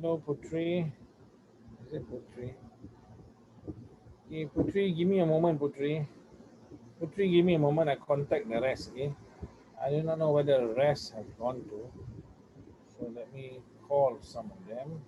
Hello, Putri. Is it Putri? Okay, Putri, give me a moment, Putri. Putri, give me a moment. I contact the rest. Okay, I do not know whether the rest have gone to. So let me call some of them.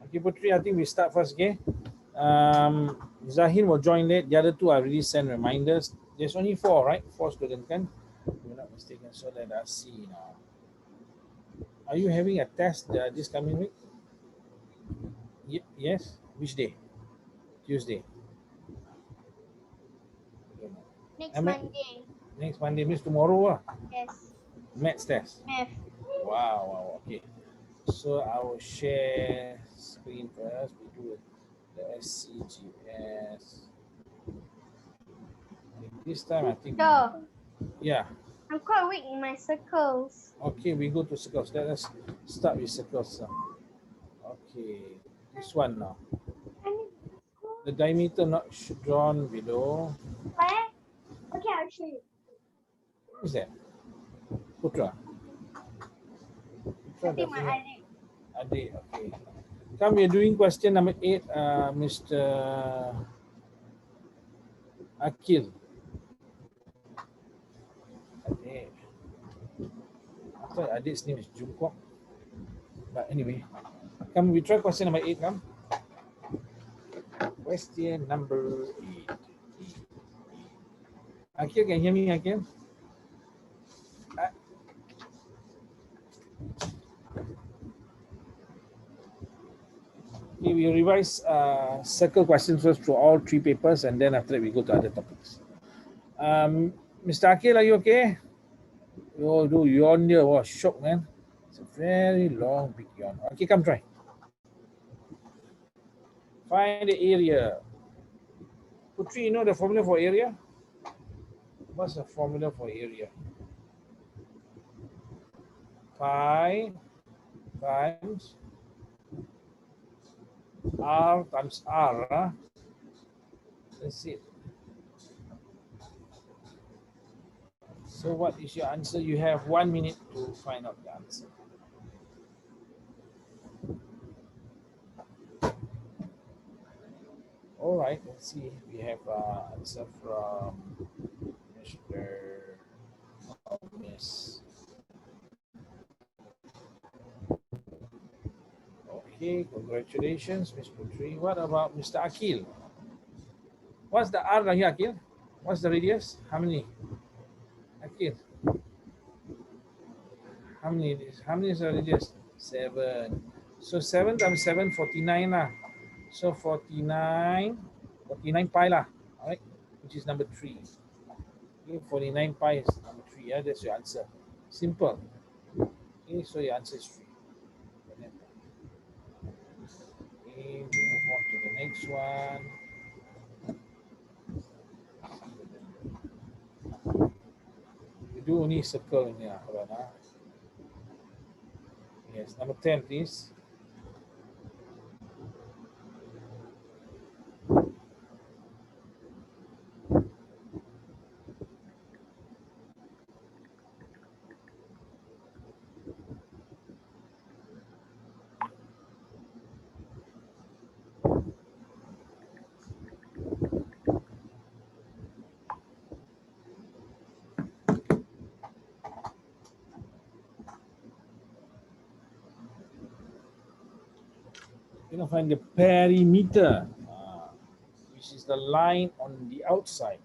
Okay, Putri, I think we start first. Okay. Zahin will join late. The other two I already sent reminders. There's only four, right? Four students, can? If I'm not mistaken. So let us see now. Are you having a test this coming week? Yes. Which day? Tuesday. Next Monday. Next Monday means tomorrow. Yes. Maths test. Math. Wow. Okay. So I will share screen first. We do the SCGS. This time I think. So, yeah. I'm quite weak in my circles. Okay, we go to circles. Let us start with circles. Okay, this one now. The diameter not drawn below. Where? Okay, I'll show you. What is that? Putra. I think my ID. Adi, okay. Come, we are doing question number 8, Mr. Akil. Adi. I thought Adi's name is Jungkook. But anyway, come, we try question number 8, come. Question number 8. Akil, can you hear me, Akil? Okay, we revise circle questions first through all 3 papers, and then after that we go to other topics. Mr. Akil, are you okay? Oh, do yawn here. Wow, shock, man. It's a very long, big yawn. Okay, come try. Find the area. Putri, you know the formula for area? What's the formula for area? Pi times R times R. That's it. So what is your answer? You have 1 minute to find out the answer. All right, let's see. We have answer from Mr. Miss. Okay, congratulations, Miss Putri. What about Mr. Akil? What's the R here, Akil? What's the radius? How many? Akil. How many is the radius? 7. So 7 times 7, 49 lah. So 49 pi lah. Alright, which is number 3. Okay, 49 pi is number 3. Yeah, that's your answer. Simple. Okay, so your answer is 3. Okay, we move on to the next one. We do only circle in here. Hold on. Yes, number 10, please. You're going to find the perimeter, which is the line on the outside.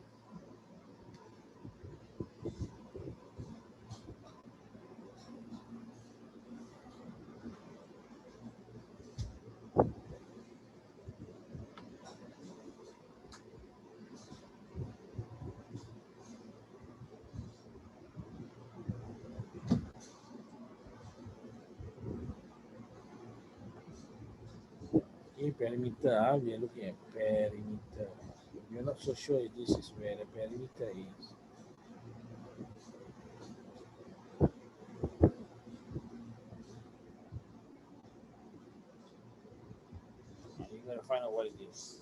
perimeter. We are looking at perimeter. We are not so sure if this is where the perimeter is. You gotta find out what it is.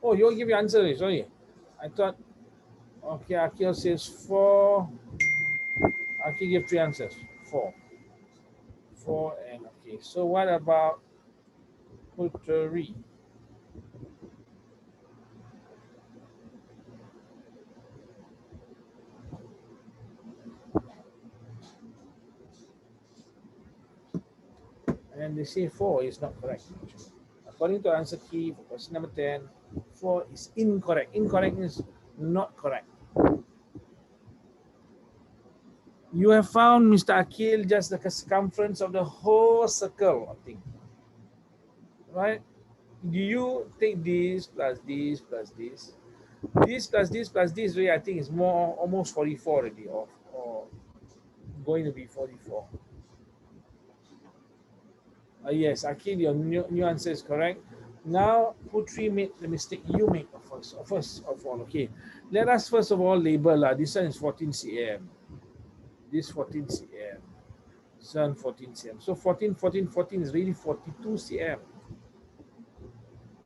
Oh, you'll give your answer. Sorry, I thought. Okay, Akil says 4. Akil give 3 answers. 4. 4 and okay. So what about Puteri? And they say 4 is not correct. According to answer key for question number 10, 4 is incorrect. Incorrect is not correct. You have found, Mr. Akil, just the circumference of the whole circle, I think. Right? Do you take this plus this plus this? This plus this plus this, really, I think is more almost 44 already, or going to be 44. Yes, Akil, your new answer is correct. Now, Putri made the mistake you make first of all. Okay, let us first of all label. This one is 14 cm. This 14 cm. This one 14 cm. So 14, 14, 14 is really 42 cm.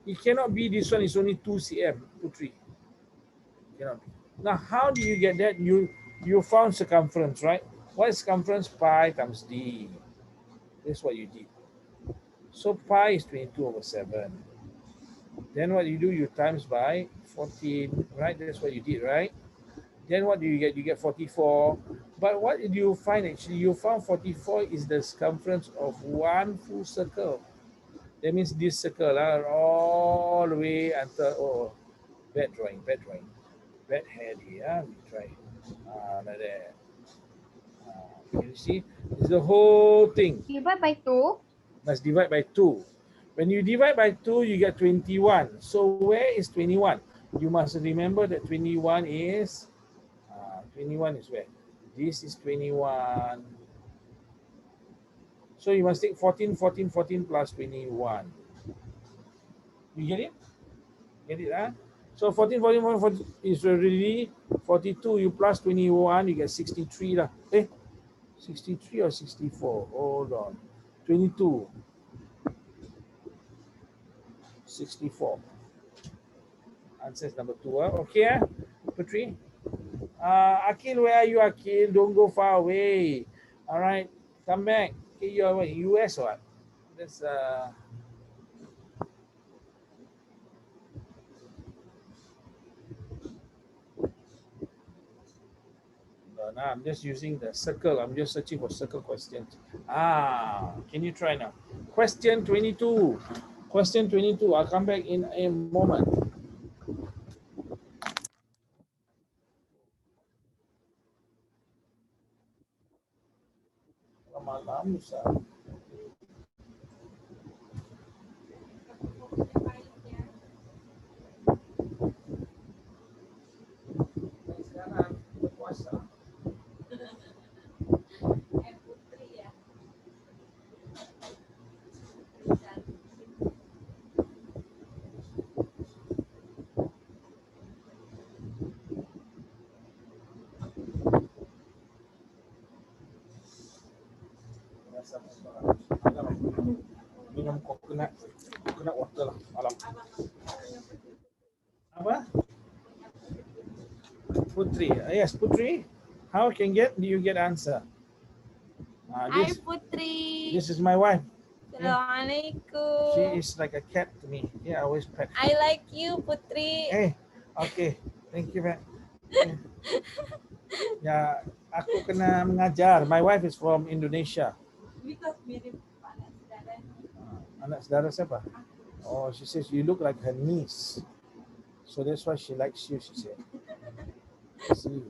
It cannot be this one is only 2 cm, Putri. Cannot be. Now, how do you get that? You found circumference, right? What is circumference? Pi times d. That's what you did. So pi is 22 over 7. Then what you do, you times by 14, right? That's what you did, right? Then what do you get? You get 44. But what did you find actually? You found 44 is the circumference of one full circle. That means this circle all the way until, oh, bad drawing. Bad head here. We try like that. You see, it's the whole thing. Divide by 2. Must divide by 2. When you divide by 2, you get 21. So where is 21? You must remember that 21 is, 21 is where? This is 21. So you must take 14, 14, 14 plus 21. You get it? Get it, huh? So 14, 14, 14, 14 is already 42. You plus 21, you get 63 lah. 63 or 64? Hold on. 22. 64. Answer is number 2. Okay, Putri? Akil, where are you, Akil? Don't go far away. All right, come back. Okay, you're in US or what? That's no, I'm just using the circle. I'm just searching for circle questions. Can you try now? Question 22. Question 22. I'll come back in a moment. Malam, sekarang berpuasa. Minum coconut water lah malam. Apa? Putri. Yes, Putri. How do you get answer? Hi Putri. This is my wife. Assalamualaikum. She is like a cat to me. Yeah, I always pet. I like you, Putri. Hey, okay. Thank you, man. Ya, aku kena mengajar. My wife is from Indonesia. Because mirip anak saudara. Anak saudara siapa? Oh, she says you look like her niece. So that's why she likes you, she said. See.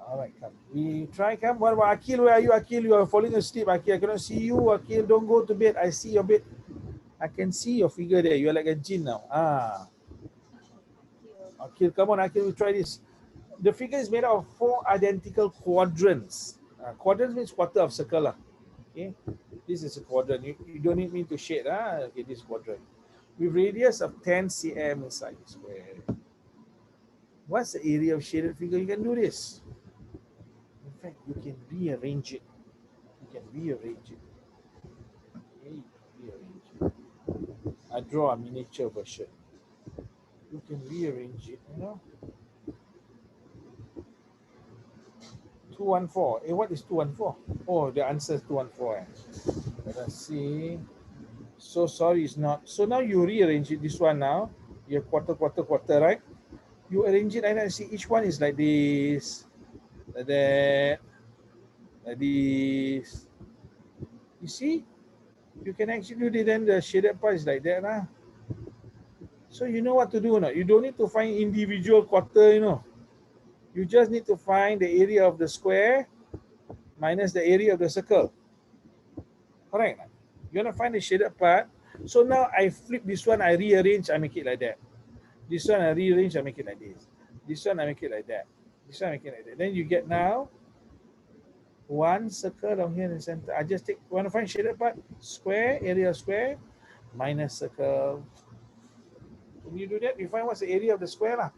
All right, come. We try, come. What about Akil? Where are you, Akil? You are falling asleep, Akil. I cannot see you, Akil. Don't go to bed. I see your bed. I can see your figure there. You're like a jinn now. Ah, okay, come on, Akil, we try this. The figure is made out of 4 identical quadrants. Quadrants means quarter of circle. Okay, this is a quadrant. You don't need me to shade. Okay, this quadrant. With radius of 10 cm inside the square. What's the area of shaded figure? You can do this. In fact, you can rearrange it. You can rearrange it. Okay, rearrange it. I draw a miniature version. You can rearrange it, you know. 214. What is 214? Oh, the answer is 214. Let us see. So sorry, it's not. So now you rearrange it. This one now. You have quarter, quarter, quarter, right? You arrange it and I see each one is like this, like that, like this. You see? You can actually do it, then the shaded part is like that. So you know what to do now. You don't need to find individual quarter, you know. You just need to find the area of the square minus the area of the circle. Correct? You want to find the shaded part. So now I flip this one, I rearrange, I make it like that. This one I rearrange, I make it like this. This one I make it like that. This one I make it like that. Then you get now one circle down here in the center. I just take, want to find shaded part, square, area of square, minus circle. When you do that, you find what's the area of the square lah.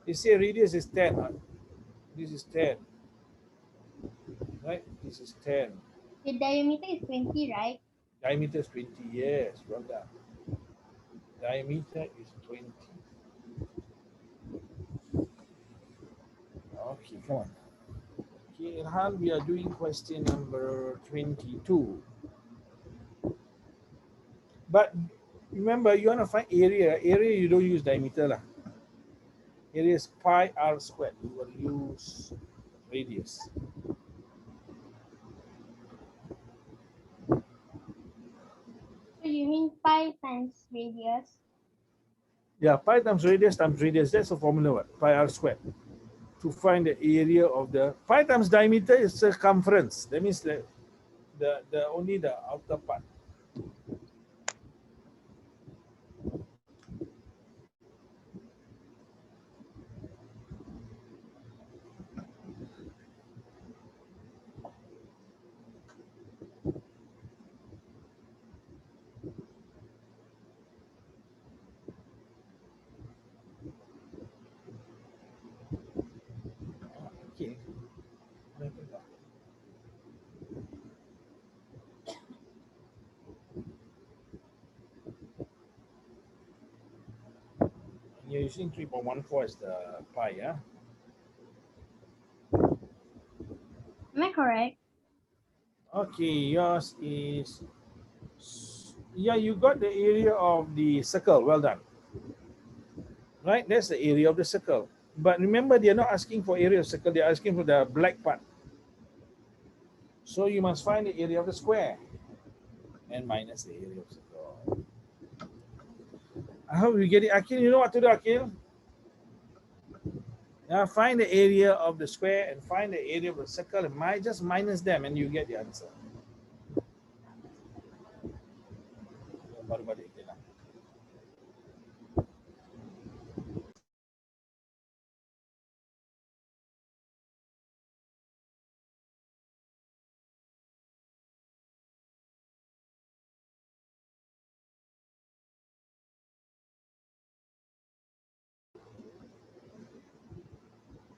You see radius is 10. This is 10. Right? This is 10. The diameter is 20, right? Diameter is 20. Yes, well done. Diameter is 20. Okay, come on. Okay, Ilhan, we are doing question number 22. But remember, you want to find area. Area, you don't use diameter lah. Area is pi r squared. You will use radius. So you mean pi times radius? Yeah, pi times radius. That's the formula, what? Pi r squared. To find the area of the pi times diameter is circumference. That means the only the outer part. Okay. You're using 3.14 as the pi, yeah? Am I correct? Okay, yours is, yeah, you got the area of the circle. Well done. Right, that's the area of the circle. But remember, they're not asking for area of circle, they're asking for the black part. So you must find the area of the square and minus the area of circle. I hope you get it. Akil, you know what to do, Akil? Now find the area of the square and find the area of the circle and just minus them and you get the answer.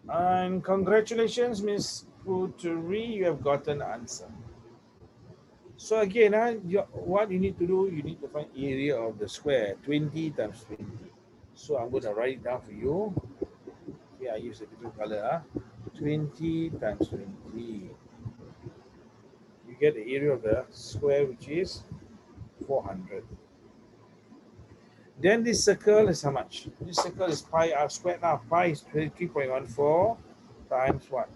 And congratulations, Miss Putri, you have gotten the answer. So again, what you need to do, you need to find area of the square, 20 times 20. So I'm going to write it down for you. Okay, I use a different color. 20 times 20. You get the area of the square, which is 400. Then this circle is how much? This circle is pi r squared. Now pi is 23.14 times what?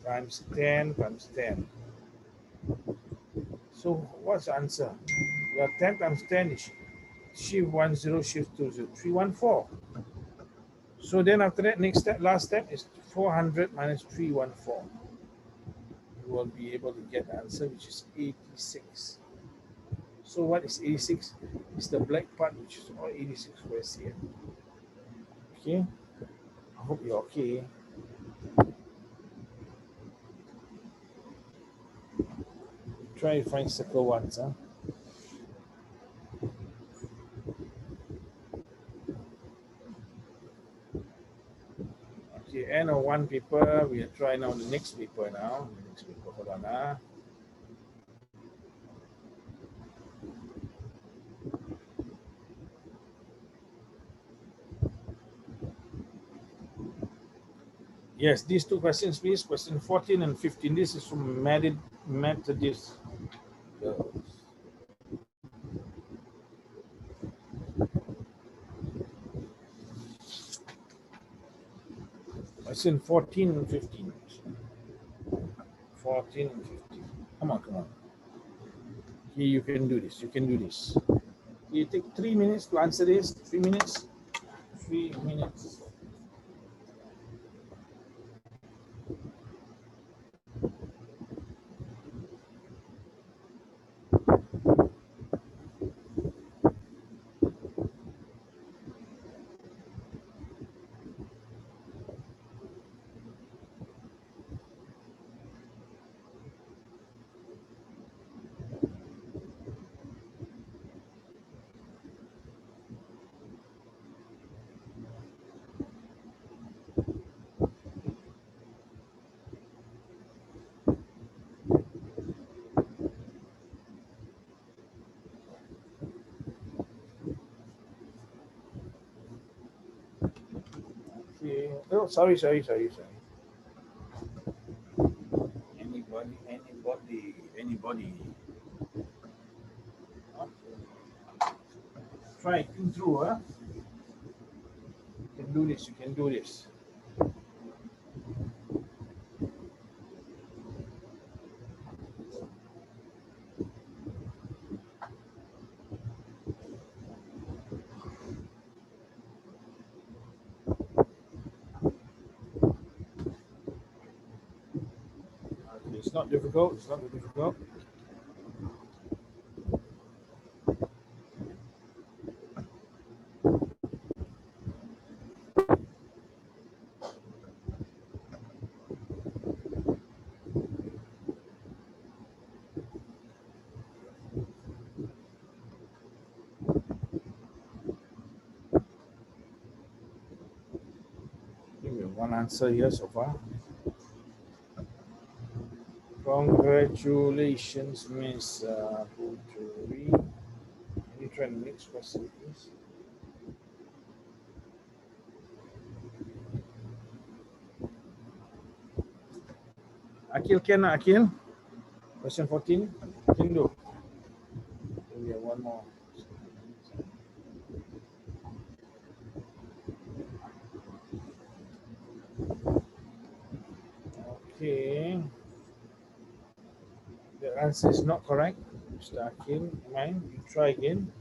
Times 10 times 10. So what's the answer? Well, 10 times 10 is shift 10, shift 20, 314. So then after that, next step, last step is 400 minus 314. You will be able to get the answer, which is 86. So what is 86? It's the black part, which is all 86 squares here. Okay, I hope you're okay. Try to find circle once, huh? Okay, end of one paper. We'll try now the next paper now. The next paper, hold on, huh? Yes, these two questions, please. Question 14 and 15. This is from Methodist girls. Question 14 and 15. 14 and 15. Come on, come on. Okay, you can do this. You can do this. You take 3 minutes to answer this. 3 minutes. 3 minutes. Okay. Oh, sorry. Anybody. Okay. Try think through, huh? You can do this. You can do this. Okay, it's not difficult. It's not difficult. Give me one answer here so far. Congratulations, Miss Putri. Can you try the next question, please? Akil can, Akil? Question 14. Can do. We have one more. Okay. The answer is not correct. Mr. Akil, mine. You try again.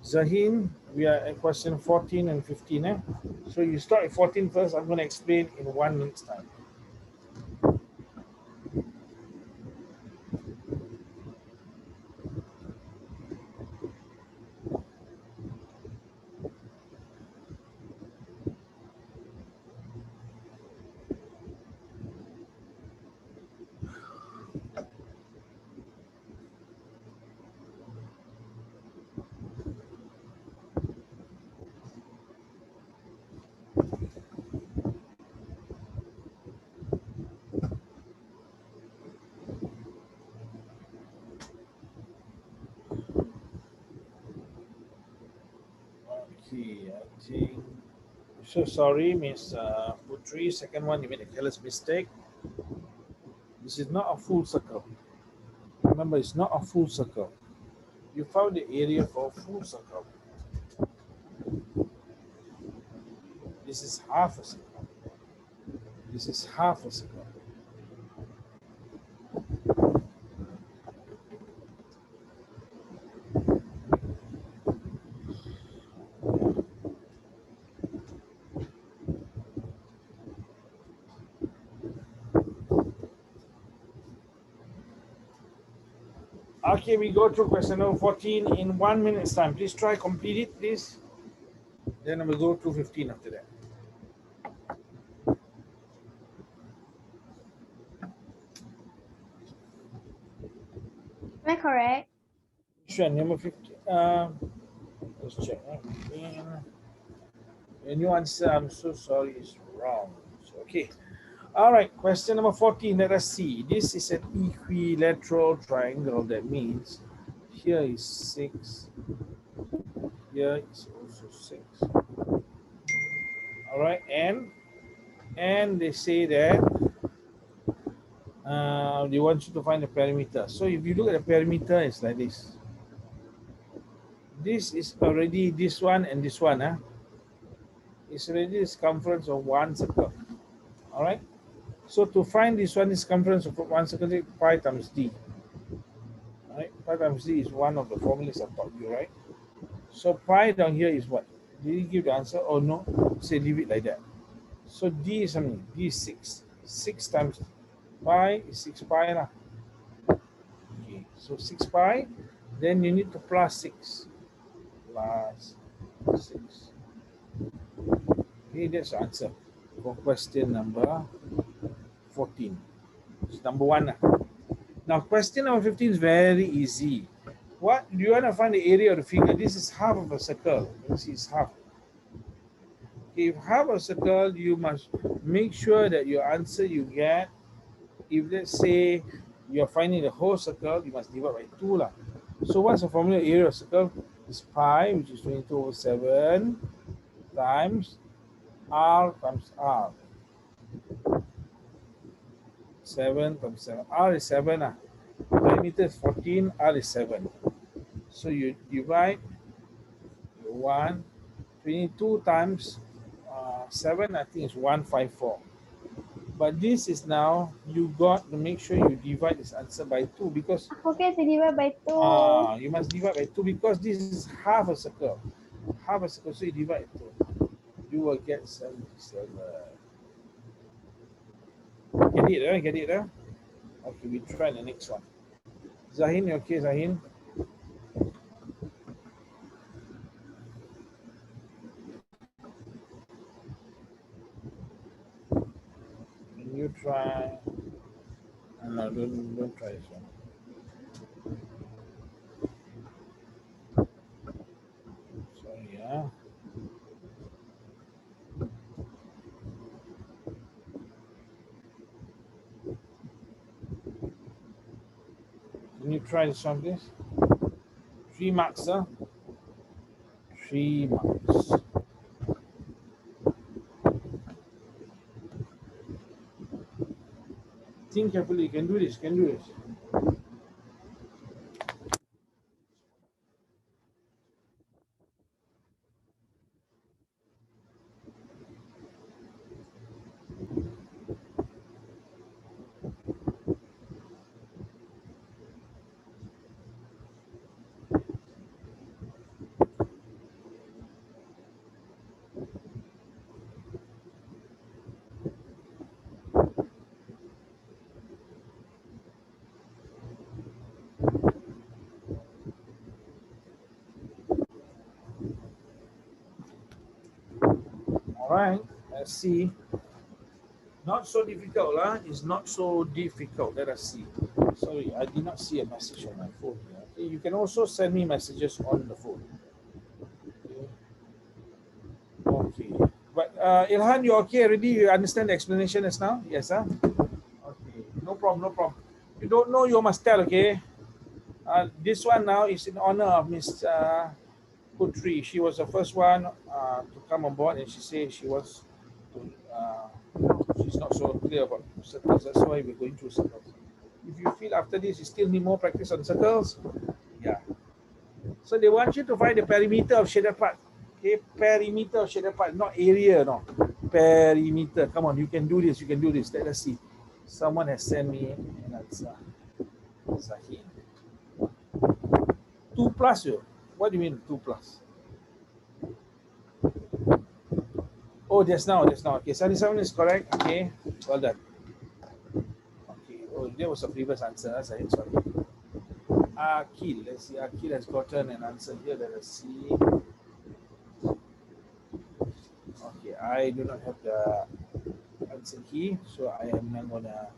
Zahim, we are at question 14 and 15. So you start at 14 first. I'm going to explain in 1 minute's time. Okay, I think. So sorry, Miss Putri. Second one, you made a careless mistake. This is not a full circle. Remember, it's not a full circle. You found the area for a full circle. This is half a circle. This is half a circle. Okay, we go through question number 14 in 1 minute's time. Please try complete it, please. Then we'll go through 15 after that. Am I correct? Sure, number 15. Let's check. 15. The new answer, I'm so sorry, is wrong. So, okay. All right, question number 14. Let us see. This is an equilateral triangle. That means here is 6. Here is also 6. All right, and they say that they want you to find the perimeter. So if you look at the perimeter, it's like this. This is already this one and this one. It's already the circumference of one circle. All right. So to find this one, the circumference of one circle, pi times d. All right. Pi times d is one of the formulas I taught you, right? So pi down here is what? Did he give the answer or no? Say leave it like that. So d is something. D is 6. 6 times pi is 6 pi lah. Okay. So 6 pi. Then you need to plus 6. Plus 6. Okay, that's the answer for question number 14. It's number 1. Now, question number 15 is very easy. What do you want to find the area of the figure? This is half of a circle. This is half. If half a circle, you must make sure that your answer you get, if let's say you're finding the whole circle, you must divide by 2 lah. So what's the formula area of circle? It's pi, which is 22/7 times r times r. 7 times 7. R is 7. Diameter is 14, R is 7. So you divide 22 times 7, I think is 154. But this is now, you got to make sure you divide this answer by 2 because Okay, to divide by 2. you must divide by 2 because this is half a circle. Half a circle, so you divide 2. You will get 77. Get it, get it? Okay, we try the next one. Zahin, you okay, Zahin? Can you try? No, don't try this one. Sorry, Can you try this one, please? 3 marks, 3 marks. Think carefully. You can do this. Can do this. All right. Let's see. Not so difficult, It's not so difficult. Let us see. Sorry, I did not see a message on my phone here. Okay, you can also send me messages on the phone. Okay. But Ilhan, you okay already? You understand the explanation as now? Yes, Okay. No problem, no problem. You don't know, you must tell, okay? This one now is in honor of Miss Putri. She was the first one to come on board, and she said she was to, she's not so clear about circles. That's why we're going through circles. If you feel after this you still need more practice on circles, yeah. So they want you to find the perimeter of shaded part. Okay, perimeter of shaded part, not area, no. Perimeter. Come on, you can do this. You can do this. Let us see. Someone has sent me an answer. Zahid. 2 plus you. What do you mean 2 plus? Oh, just now. Okay, 77 is correct. Okay, well done. Okay, oh, there was a previous answer. Sorry. Akil. Let's see. Akil has gotten an answer here. Let us see. Okay, I do not have the answer key, so I am not gonna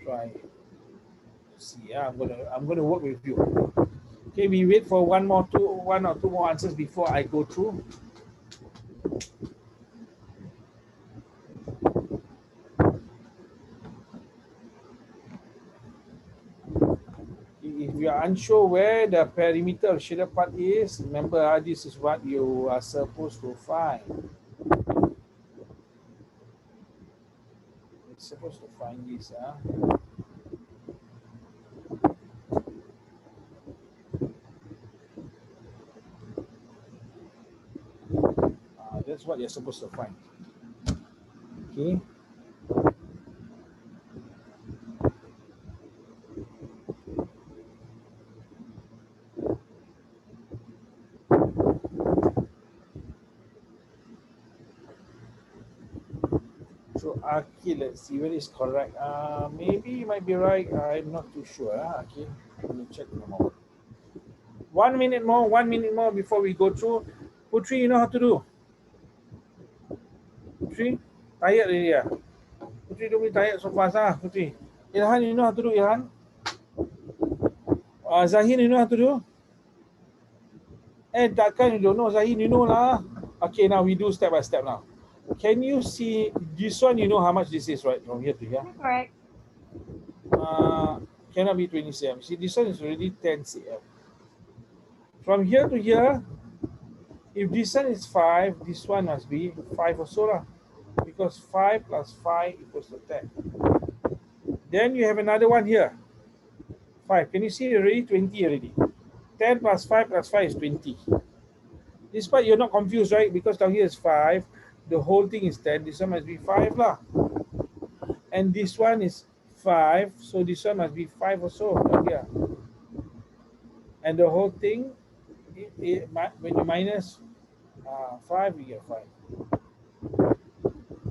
try to see. Yeah, I'm gonna work with you. Okay, we wait for one or two more answers before I go through. If you are unsure where the perimeter of shaded part is, remember this is what you are supposed to find. You're supposed to find this. That's what you're supposed to find. Okay. So Akil, let's see where is correct. Maybe you might be right. I'm not too sure. Okay, let me check in a moment. 1 minute more. 1 minute more before we go through. Putri, you know how to do? Putri, tired already. Putri, don't be tired so fast. Putri. Ilhan, you know how to do? Ilhan. Zahin, you know how to do? Takkan you don't know, Zahin, you know lah. Okay, now we do step by step now. Can you see this one? You know how much this is, right? From here to here. Correct. Cannot be 20 cm. See, this one is already 10 cm. From here to here, if this one is 5, this one must be 5 also lah. Because 5 plus 5 equals to 10. Then you have another one here. 5. Can you see already? 20 already. 10 plus 5 plus 5 is 20. This part you're not confused, right? Because down here is 5. The whole thing is 10. This one must be 5 lah. And this one is 5. So this one must be 5 also down here. And the whole thing, when you minus 5, you get 5.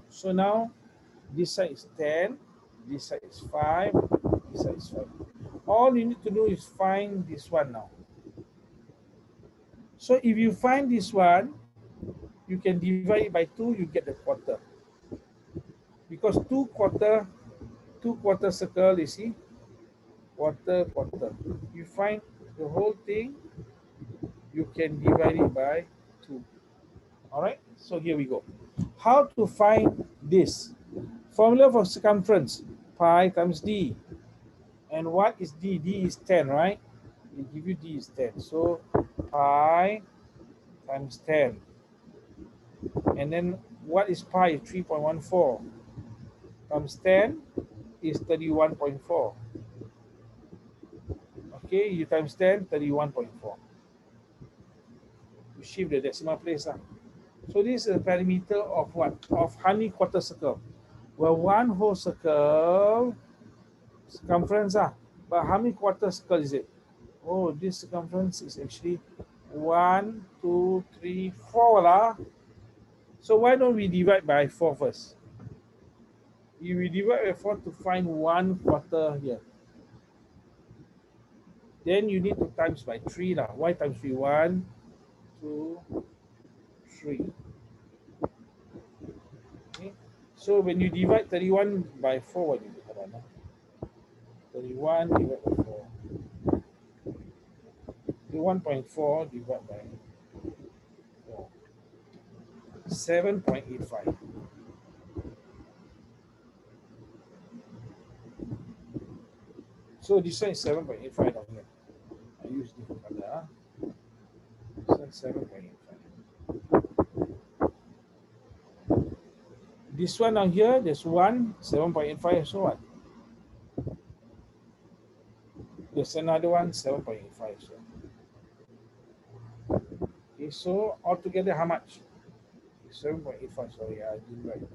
So now this side is 10. This side is 5. This side is 5. All you need to do is find this one now. So if you find this one, you can divide it by 2, you get the quarter. Because 2 quarter circle, you see? Quarter. You find the whole thing, you can divide it by 2. All right, so here we go. How to find this? Formula for circumference, pi times d. And what is d? D is 10, right? They give you d is 10. So pi times 10. And then what is pi? 3.14 times 10 is 31.4. Okay, you times 10, 31.4. You shift the decimal place. So this is a perimeter of what? Of honey quarter circle. Well, one whole circle circumference. But how many quarter circle is it? Oh, this circumference is actually 1, 2, 3, 4 lah. So why don't we divide by 4 first? If we divide by 4 to find 1 quarter here, then you need to times by 3 lah. Why times 3? 1, 2, 3. Okay. So when you divide 31 by 4, what do you do? 31 divided by 4. 1.4 divided by 4. 7.85. So this one is 7.85 down here. I use different color. So 7.85. This one down here, there's 7.85. So what? There's another one, 7.85. So. Okay, so altogether how much? 7.85. Sorry, I didn't write.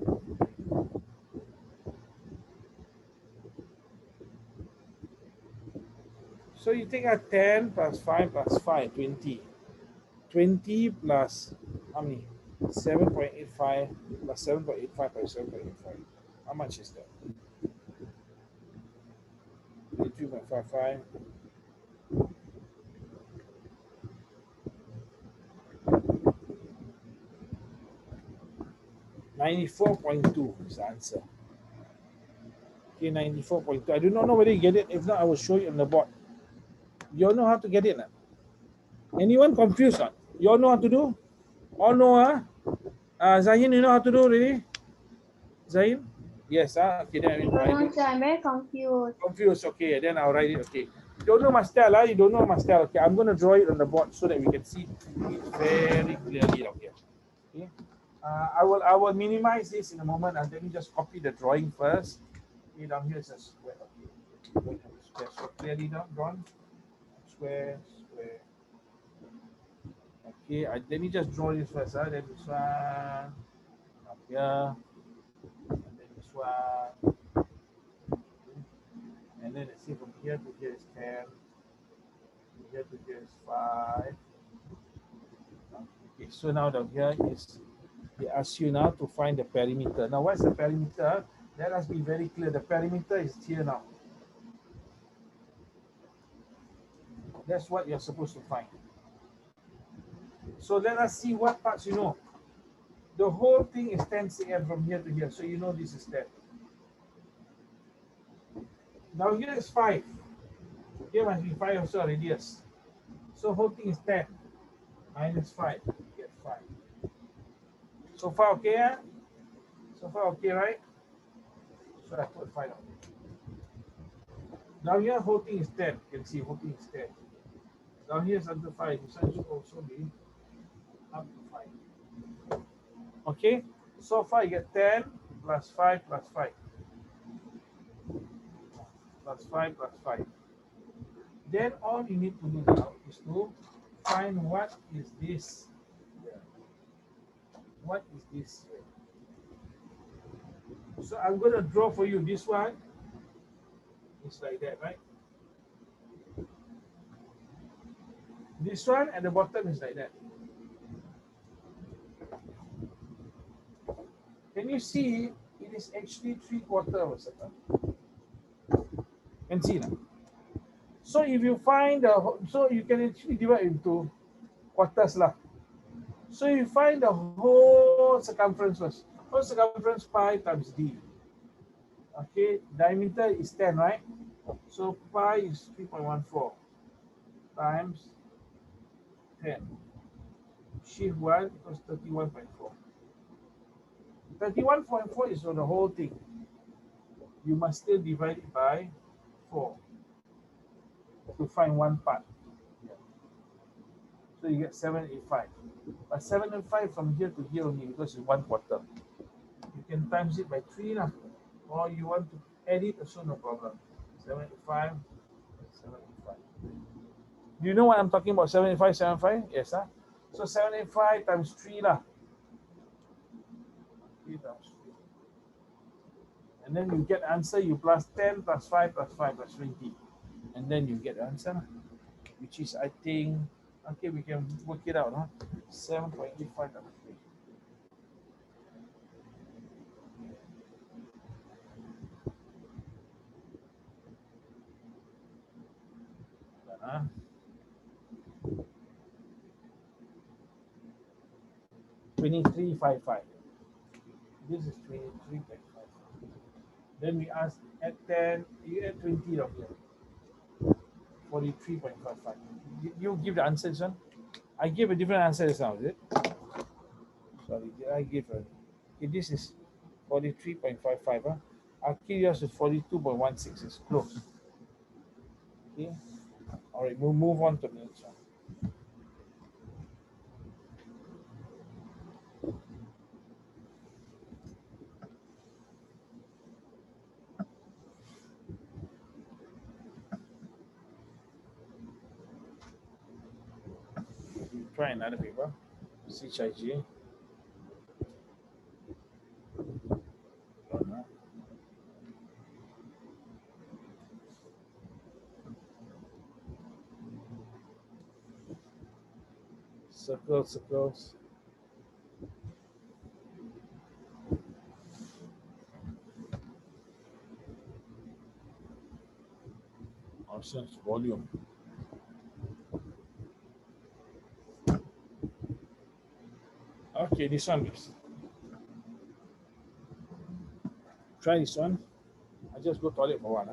So you take a 10 plus 5 plus 5, 20. 20 plus how many? 7.85 plus 7.85 plus 7.85. How much is that? 23.55. $94.2 is the answer. Okay, 94.2. I do not know whether you get it. If not, I will show you on the board. You all know how to get it now? Anyone confused? Not? You all know how to do? All know, huh? Zahin, you know how to do already? Zahin? Yes, okay, then I No, sir, I'm very confused. confused. Okay, then I'll write it. Okay. You don't know must tell, you don't know must tell. Okay, I'm going to draw it on the board so that we can see it very clearly down here. Okay. I will minimize this in a moment, and let me just copy the drawing first. Okay, down here is a square. Okay. Square. So clearly drawn. Square, square. Okay, let me just draw this first. Then this one up here, and then this one, and then let's see from here to here is 10, from here to here is 5. Okay, so now down here is they ask you now to find the perimeter. Now, what's the perimeter? Let us be very clear. The perimeter is here now. That's what you're supposed to find. So let us see what parts you know. The whole thing is 10 cm from here to here. So you know this is 10. Now here is 5. Here must be 5 also radius. So whole thing is 10 minus 5. You get 5. So far okay, yeah? So far okay, right? So I put 5 on. Now here whole thing is 10. You can see whole thing is 10. Now here's under 5. This one should also be up to 5. Okay? So far you get 10 plus 5 plus 5. Plus 5 plus 5. Then all you need to do now is to find what is this here. What is this here? So I'm going to draw for you this one. It's like that, right? This one at the bottom is like that. Can you see it is actually 3/4 of a circle? Can see now. So if you find so you can actually divide into quarters lah. So you find the whole circumference first. Whole circumference pi times d. Okay, diameter is 10, right? So pi is 3.14 times 10. Shift 1 equals 31.4. 31.4 is for the whole thing. You must still divide it by 4 to find one part. So you get 785. But 785 from here to here only because it's 1/4. You can times it by 3 lah. Or you want to add it also, no problem. 785, 785. Do you know what I'm talking about? 785, 785? Yes, huh? So 785 times 3 lah. 3 times 3. And then you get answer, you plus 10 plus 5 plus 5 plus 20. And then you get the answer, which is, I think, okay, we can work it out, huh? 7.85 times 3. Huh? 23.55. This is 23.55. Then we ask at 10, you add 20 of here. 43.55. You give the answer, son. I gave a different answer just now, is it? Sorry, I give a. Okay, this is 43.55. Huh? Akilios is 42.16. It's close. Okay. All right, we'll move on to the next one. Try another paper. CHIG. Circles, circles. Options volume. Okay, this one, please. Try this one. I just go toilet for one.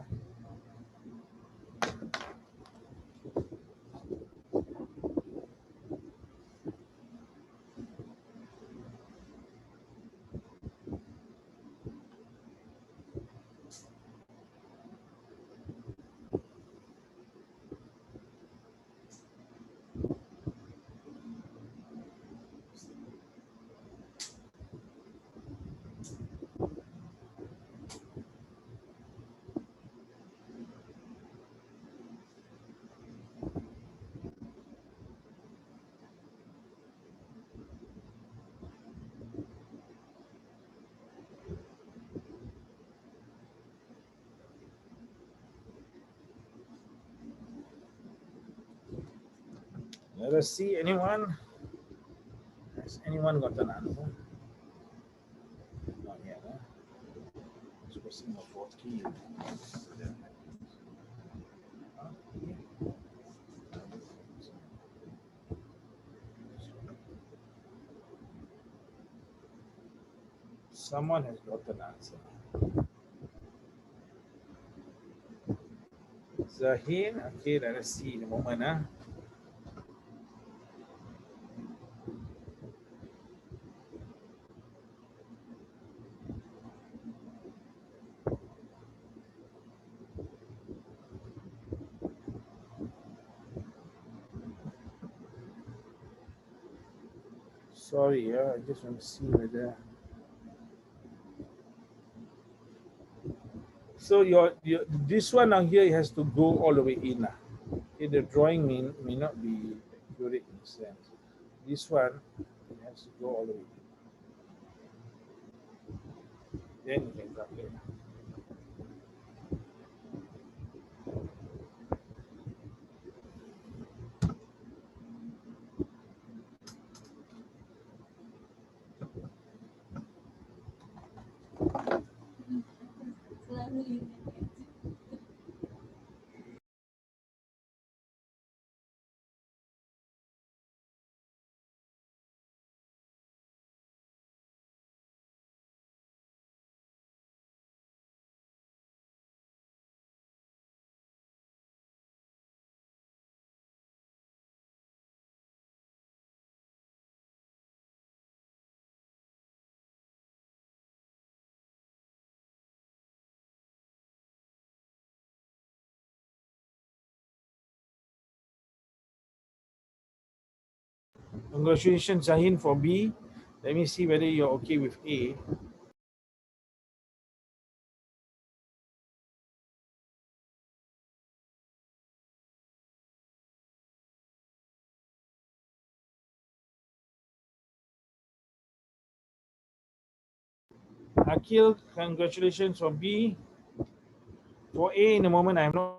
Let us see, anyone? Has anyone got an answer? Not yet. It's question number 14. Someone has got an answer. Zahin, okay, let us see in a moment. Sorry, I just want to see whether. So your this one now here has to go all the way in. Okay, the drawing may not be accurate in a sense. This one it has to go all the way in. Then you can calculate. Congratulations, Zahin, for B. Let me see whether you're okay with A. Akil, congratulations for B. For A, in a moment, I have no.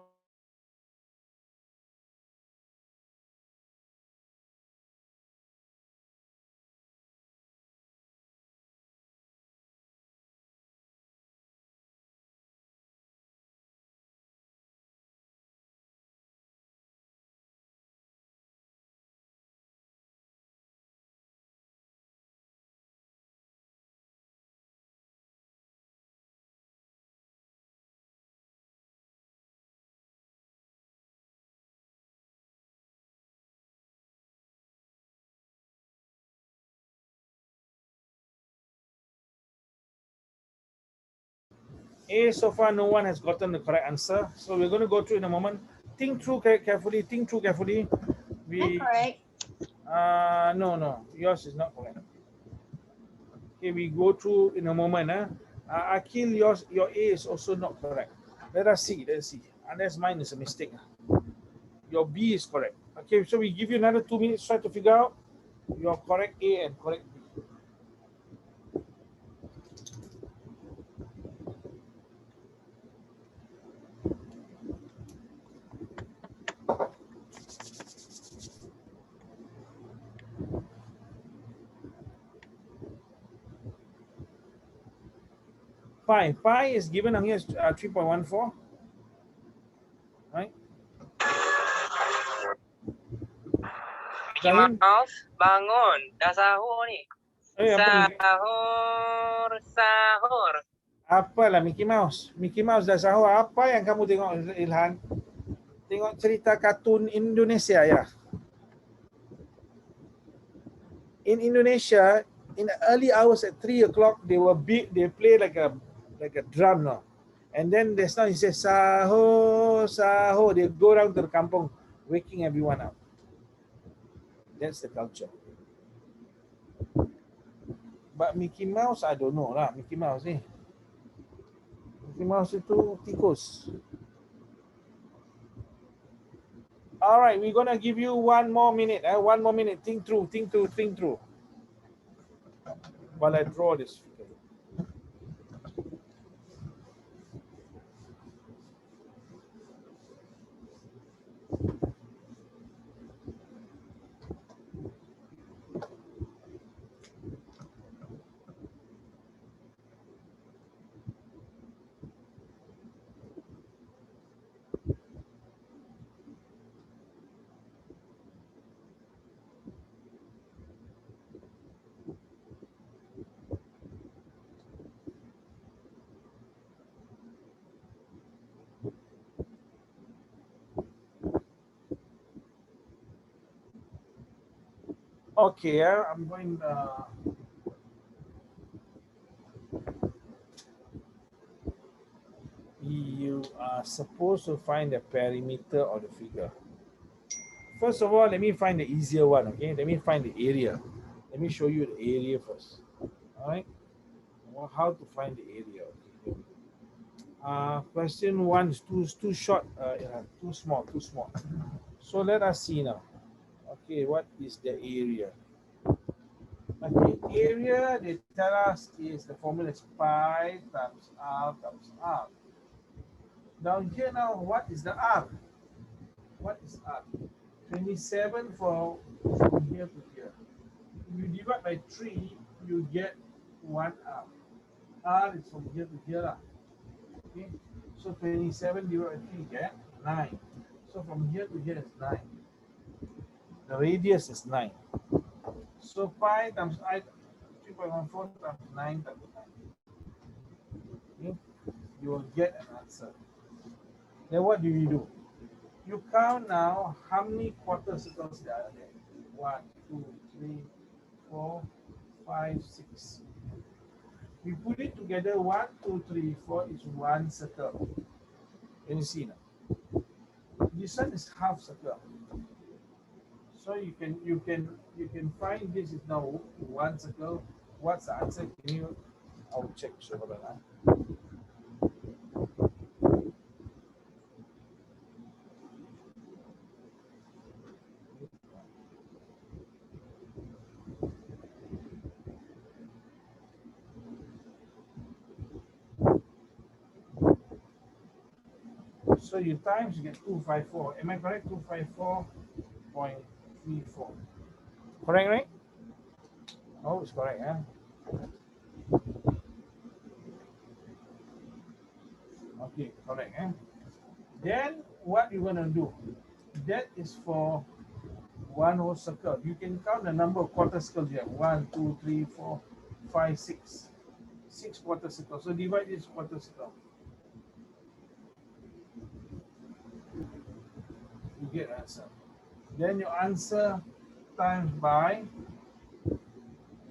A, so far, no one has gotten the correct answer. So we're going to go through in a moment. Think through carefully. Think through carefully. Am I correct? No, yours is not correct. Okay, we go through in a moment. Akil, your A is also not correct. Let us see. Unless mine is a mistake. Your B is correct. Okay, so we give you another 2 minutes. Try to figure out your correct A and correct B. Pi is given on here as 3.14, right? Zahim? Mouse bangun. Dah sahur ni. Apa ni? Sahur, sahur. Apalah Mickey Mouse? Mickey Mouse dah sahur. Apa yang kamu tengok, Ilhan? Tengok cerita kartun Indonesia ya. In Indonesia, in the early hours at 3 o'clock, they were big. They play like a drum now. And then there's now he says sahur, sahur. They go around to the kampung, waking everyone up. That's the culture. But Mickey Mouse, I don't know lah. Mickey Mouse ni. Mickey Mouse itu tikus. All right, we're gonna give you 1 more minute. 1 more minute. Think through. While I draw this figure. Okay, I'm going. You are supposed to find the perimeter of the figure. First of all, let me find the easier one. Okay, let me find the area. Let me show you the area first. All right. Well, how to find the area? Okay. Question 1 is too short. Too small. So let us see now. Okay, what is the area? Okay, area they tell us is the formula is pi times r times r. Down here now, what is the r? What is r? 27 from here to here. If you divide by 3, you get 1 r. R is from here to here. Okay, so 27 divided by 3 get 9. So from here to here is 9. The radius is 9. So pi times I 3.14 times 9 times 9. Okay, you will get an answer. Then what do you do? You count now how many quarter circles there are there. 1, 2, 3, 4, 5, 6. We put it together. 1, 2, 3, 4 is 1 circle. Can you see now? This one is half circle. So you can find this is now 1 circle. What's the answer? Can you? I'll check. So you times, you get 254. Am I correct? 254.34. Correct, right? Oh, it's correct, huh? Okay, correct, huh? Then what you're gonna do? That is for 1 whole circle. You can count the number of quarter circles here. 1, 2, 3, 4, 5, 6. 6 quarter circles. So divide this quarter circle. You get answer. Then your answer times by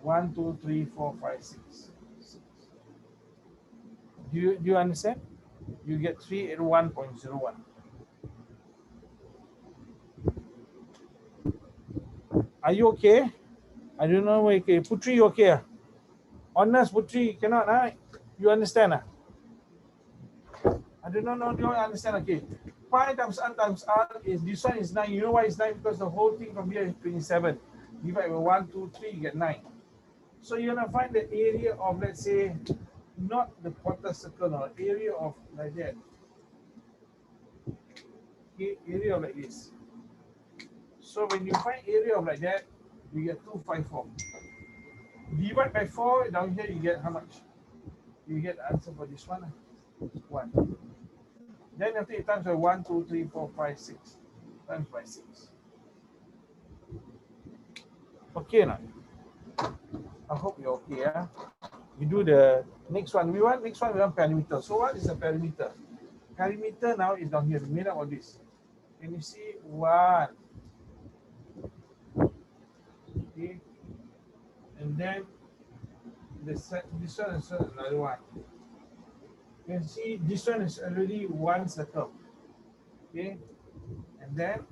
1, 2, 3, 4, 5, 6. Do you understand? You get 381.01. Are you okay? I don't know. Okay, Putri, you okay? Honest, Putri, cannot. You understand? I don't know. Do you understand? Okay. Pi times r is this one is 9. You know why it's 9? Because the whole thing from here is 27. Divide by 1, 2, 3, you get 9. So you're gonna find the area of, let's say, not the quarter circle, no, area of like that. Okay, area of like this. So when you find area of like that, you get 254. Divide by 4, down here you get how much? You get the answer for this one. 1. Then after you times by 1, 2, 3, 4, 5, 6. Times by 6. Okay or not? I hope you're okay. Yeah. We do the next one. We want perimeter. So what is a perimeter? Perimeter now is down here, made up of this. Can you see one? Okay, and then this one is another one. You can see this one is already one circle. Okay, and then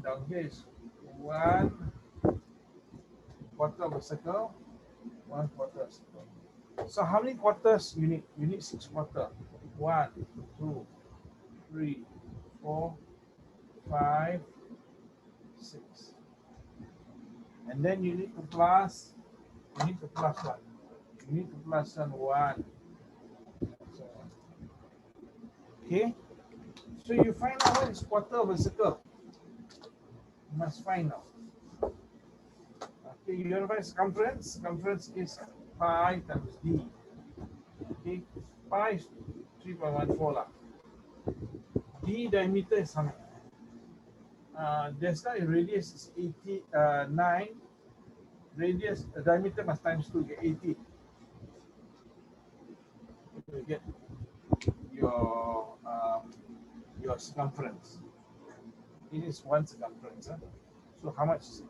down here is 1/4 of a circle, 1/4 of a circle. So how many quarters you need? You need 6 quarters. 1, 2, 3, 4, 5, 6. And then you need to plus. You need to plus what? You need to plus one. Okay. So you find out what is quarter of a circle. You must find out. Okay, you want to find circumference. Circumference is pi times d. Okay, pi is 3.14 lah. D diameter is how much? There's not a radius is 9. Radius diameter must times 2, get 80. You get your circumference. It is one circumference. Huh? So how much is it?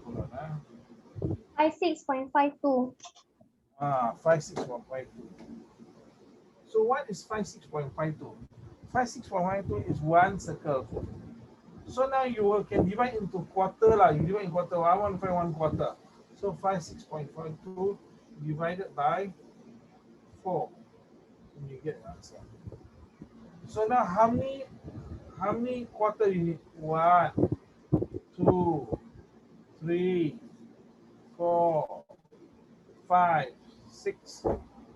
Hold on. 56.52. 56.52. So what is 56.52? 56.52 is one circle. So now you can divide into quarter lah. You divide in quarter. I want to find 1/4. So 56.52 divided by 4, and you get the answer. So now how many quarter you need? 1, 2, 3, 4, 5, 6.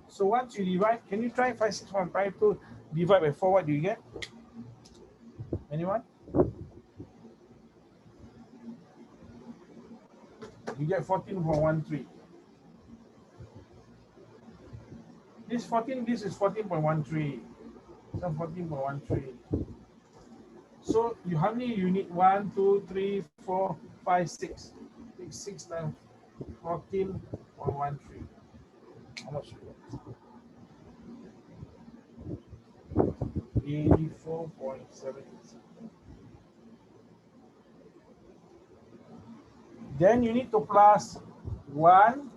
So once you divide, can you try 56.52 divide by 4? What do you get? Anyone? You get 14.13. This is 14.13. So 14.13. So how many you need? 1, 2, 3, 4, 5, 6. Take 6 times 14.13. How much you get? 84.7. Then you need to plus 1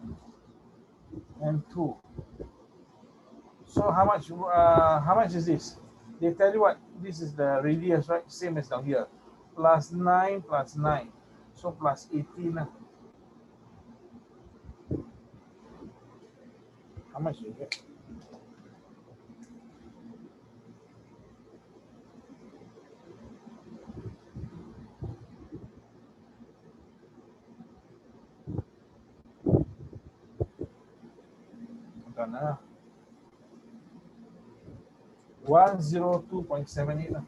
and 2. So how much is this? They tell you what, this is the radius, right? Same as down here. Plus 9 plus 9. So plus 18. How much do you get? Done, 102.78.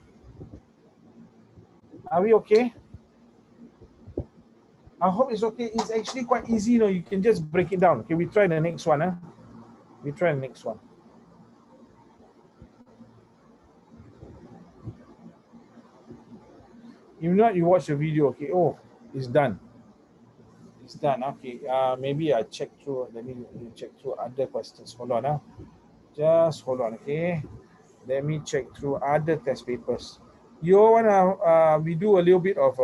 Are we okay? I hope it's okay. It's actually quite easy, you can just break it down. Okay, we try the next one. We try the next one. If not, you watch the video. Okay. Oh, it's done. It's done. Okay. Maybe I check through. Let me check through other questions. Hold on. Just hold on. Okay. Let me check through other test papers. You wanna we do a little bit of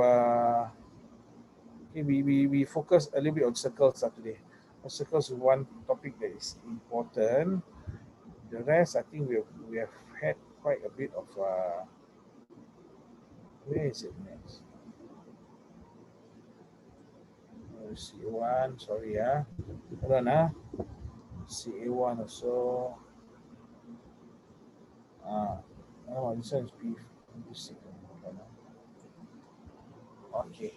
okay, we focus a little bit on circles today. Circles is one topic that is important. The rest, I think we have had quite a bit of where is it next? CA1, sorry, hold on, CA1 also. Oh, this one is P6. Okay,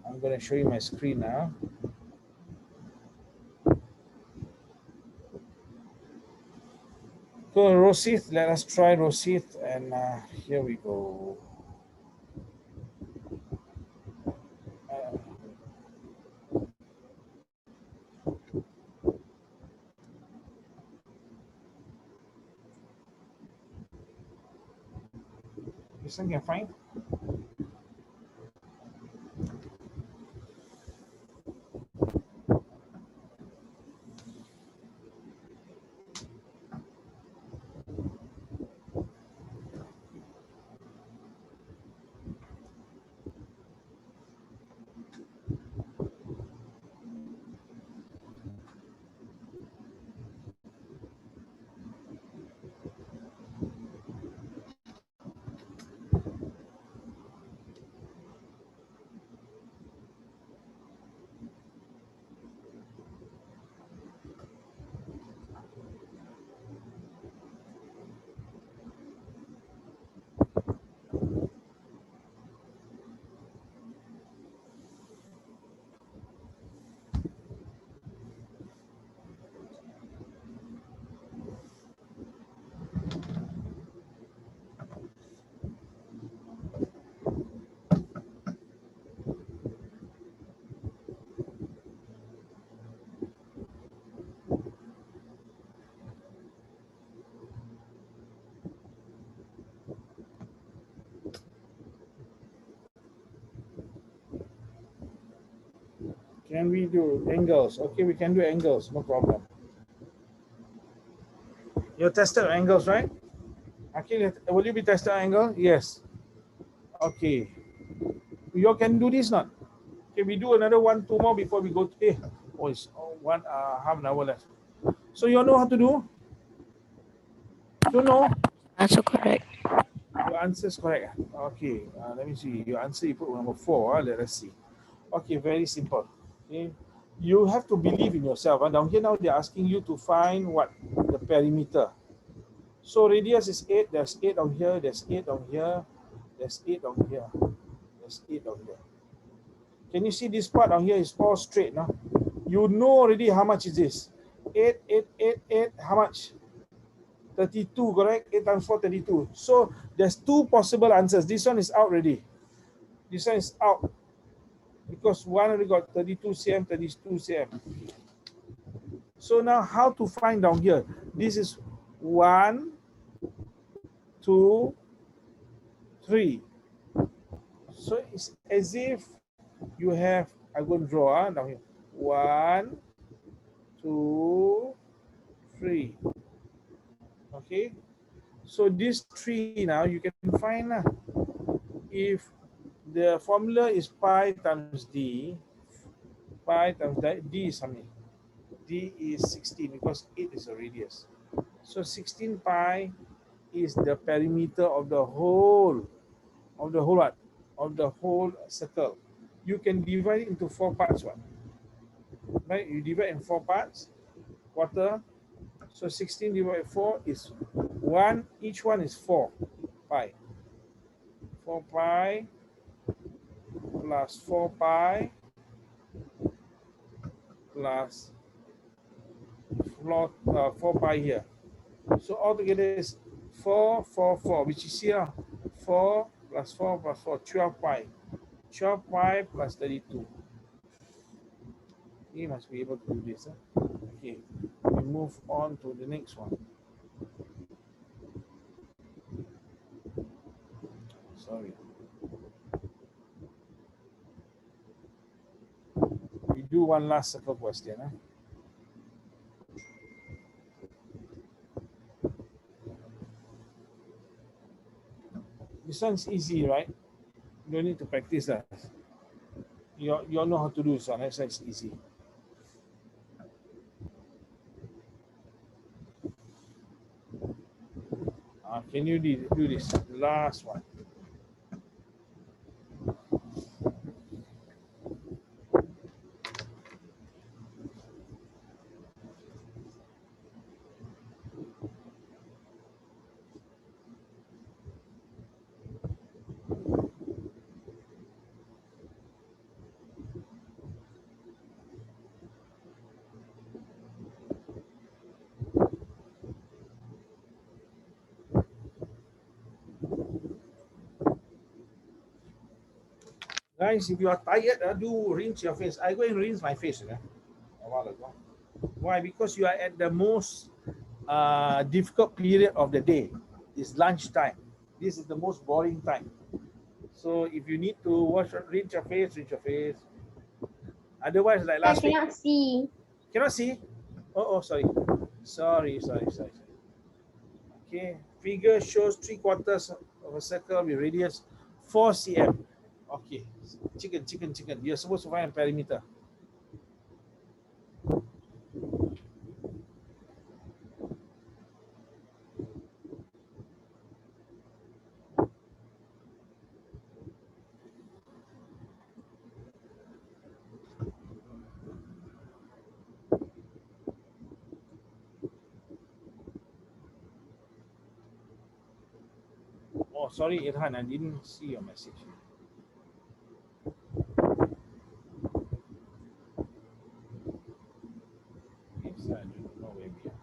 I'm going to show you my screen now. So Rosith, let us try Rosith, and here we go. This one can find. Can we do angles? Okay, we can do angles, no problem. You tested angles, right? Okay, will you be tested angle? Yes. Okay. You all can do this not? Okay, we do another 1, 2 more before we go to it's half an hour left. So you all know how to do? You know? Answer correct. Your answer is correct. Okay, let me see. Your answer you put number 4. Let us see. Okay, very simple. Okay, you have to believe in yourself. Down here now they're asking you to find what? The perimeter. So radius is 8. There's 8 down here. There's 8 down here. There's 8 down here. There's 8 down here. Can you see this part down here is all straight now? You know already how much is this? 8, 8, 8, 8. How much? 32, correct? 8 times 4, 32. So there's 2 possible answers. This one is out already. This one is out. Because one already got 32 cm, 32 cm. So now how to find down here? This is 1, 2, 3. So it's as if you have, I'm going to draw down here. 1, 2, 3. Okay. So this 3 now you can find if the formula is pi times d, pi times d is something. D is 16 because 8 is a radius. So 16 pi is the perimeter of the whole what? Of the whole circle. You can divide it into 4 parts. What? Right? You divide in 4 parts, quarter. So 16 divided by 4 is 1. Each one is 4 pi. 4 pi plus 4 pi plus 4 pi here. So altogether is 4, 4, 4, which is here 4 plus 4 plus 4, 12 pi. 12 pi plus 32. You must be able to do this. Okay, we move on to the next one. Sorry. We do one last circle question. This one's easy, right? You don't need to practice that. You all know how to do this one. That's it's easy. Can you do this? The last one. Guys, if you are tired, do rinse your face. I go and rinse my face a while ago. Why? Because you are at the most difficult period of the day. It's lunchtime. This is the most boring time. So if you need to read your face, read your face. Otherwise, like I last week, cannot see. cannot see. Oh, sorry. Sorry. Okay, figure shows 3/4 of a circle with radius 4 cm. Okay, chicken. You're supposed to find a perimeter. Oh, sorry, Irhan, I didn't see your message. Yes, I don't know where we are.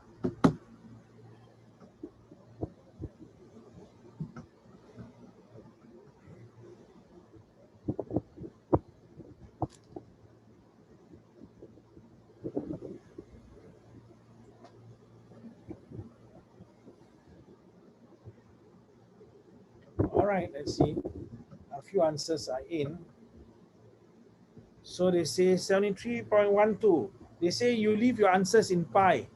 All right, let's see. A few answers are in. So they say 73.12. They say you leave your answers in pi.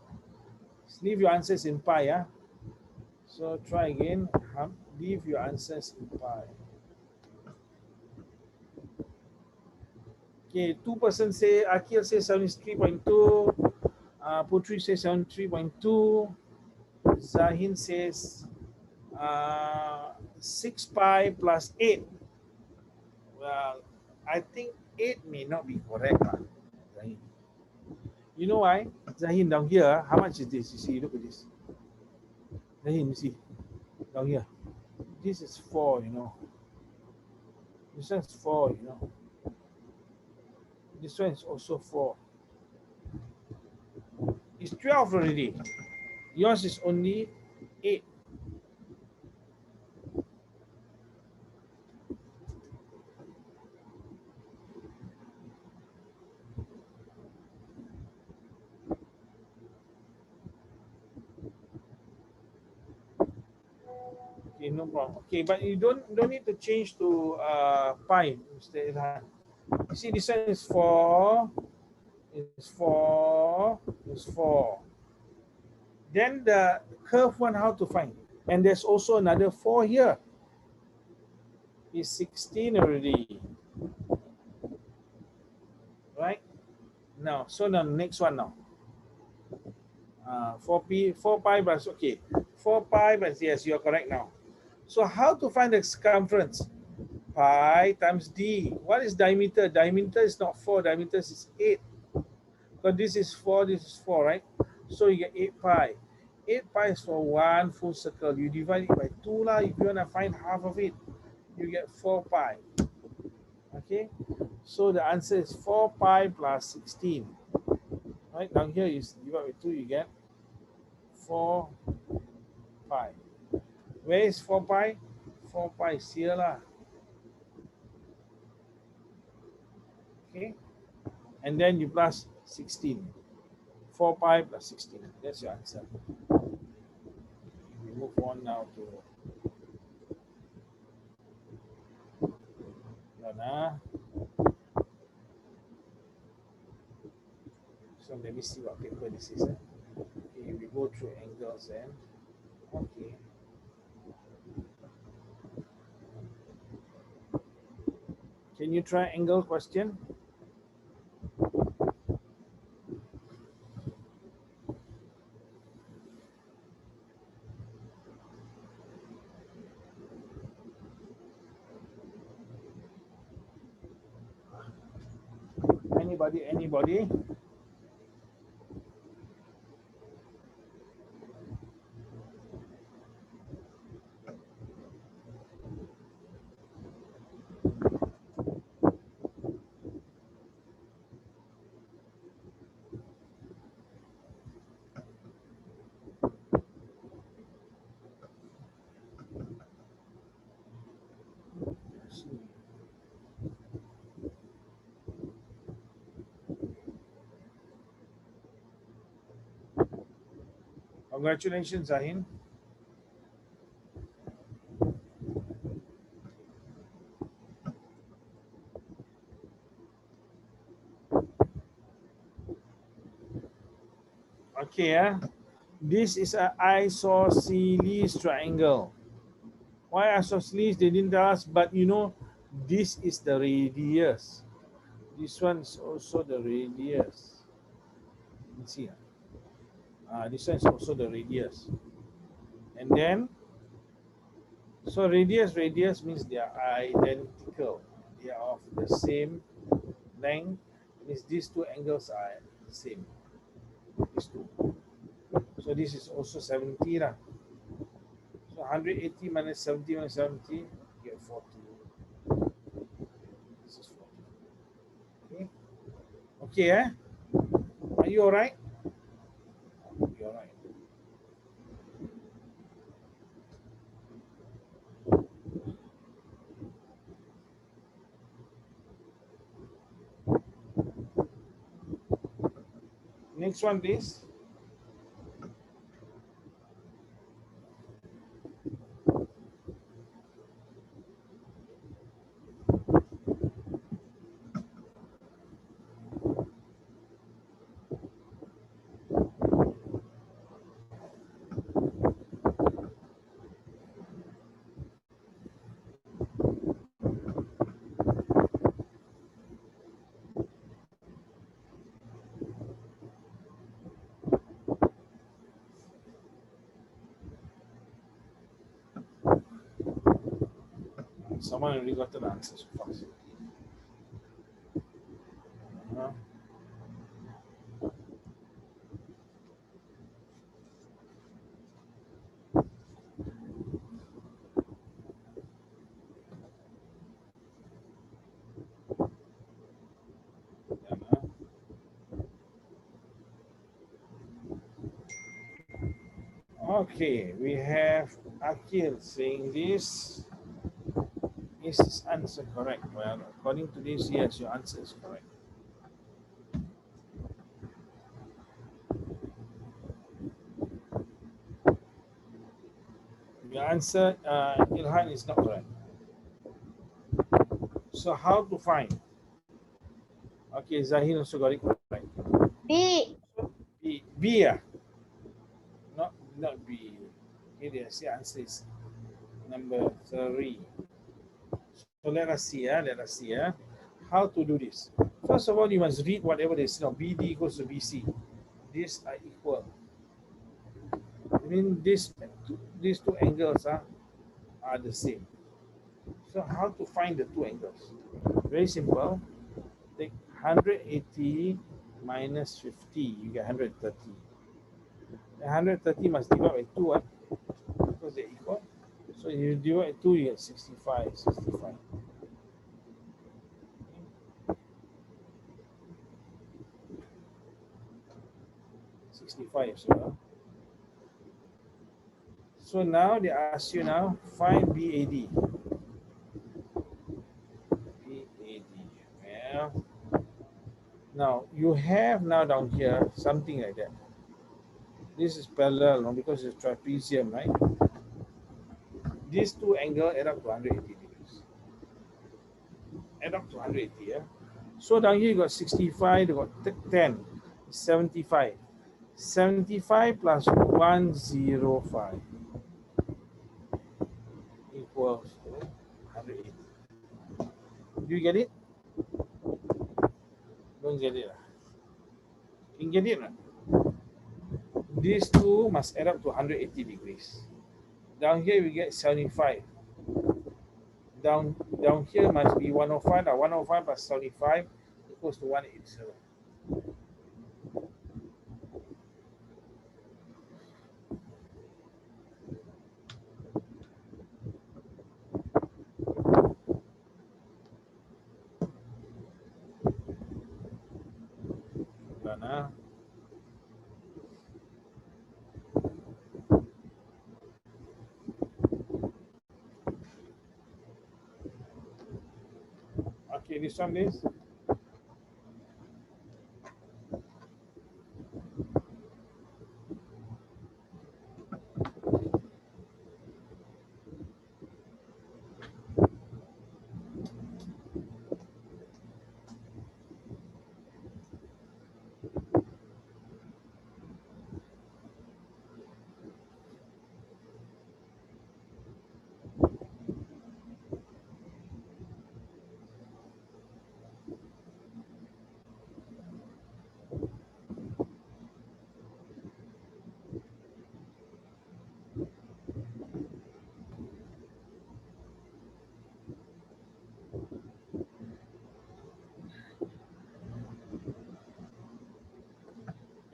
Leave your answers in pi, yeah? So try again. Leave your answers in pi. Okay, 2% say, Akil says 73.2. Putri says 73.2. Zahin says 6 pi plus 8. Well, I think 8 may not be correct, Zahin. You know why? Zahin, down here, how much is this? You see, look at this. Zahin, you see, down here. This is 4, you know. This one's 4, you know. This one is also 4. It's 12 already. Yours is only 8. Okay, no problem. Okay, but you don't need to change to pi, Mr. Irhan. You see, this one is 4. Is 4. Is 4. Then the curve one, how to find? And there's also another 4 here. Is 16 already. Right? Now, so now next one now. 4 pi plus, okay. 4 pi plus, yes, you're correct now. So how to find the circumference? Pi times d. What is diameter? Diameter is not 4, diameter is 8. Because this is 4, this is 4, right? So you get 8 pi. 8 pi is for one full circle. You divide it by 2 lah. If you want to find half of it, you get 4 pi. Okay? So the answer is 4 pi plus 16. Right? Down here is divide by 2, you get 4 pi. Where is 4 pi? 4 pi is here lah. Okay? And then you plus 16. 4 pi plus 16. That's your answer. We move on now to Lana. So let me see what paper this is. Okay, we go through angles and okay. Can you try angle question? Anybody? Congratulations, Zahin. Okay, this is an isosceles triangle. Why isosceles? They didn't tell us, but you know, this is the radius. This one is also the radius. You can see, this one is also the radius. And then, so radius means they are identical. They are of the same length. Means these two angles are the same. These two. So this is also 70 lah. So 180 minus 70 minus 70, you get 40. This is 40. Okay. Okay, Are you alright? You're alright. Next one, please. Someone already got the answer so fast. Okay, we have Akil saying this. Is his answer correct? Well, according to this, yes, your answer is correct. Your answer, Ilhan, is not correct. So how to find? Okay, Zahir also got it correct. B. B, not B. Okay, the answer is number 3. So let us see, how to do this. First of all, you must read whatever they say. Now, BD equals to BC. These are equal. I mean, these two angles are the same. So how to find the two angles? Very simple. Take 180 minus 50, you get 130. 130 must divide by 2, because they're equal. So you divide by 2, you get 65. 65. So now they ask you now, find BAD. Well, now you have now down here something like that. This is parallel, no, because it's trapezium, right? These two angles add up to 180 degrees. Add up to 180, yeah? So down here you got 65, you got 10, 75. 75 plus 105 equals to 180. Do you get it? Don't get it. You can get it. These two must add up to 180 degrees. Down here we get 75. Down here must be 105. 105 plus 75 equals to 187. Okay, this one is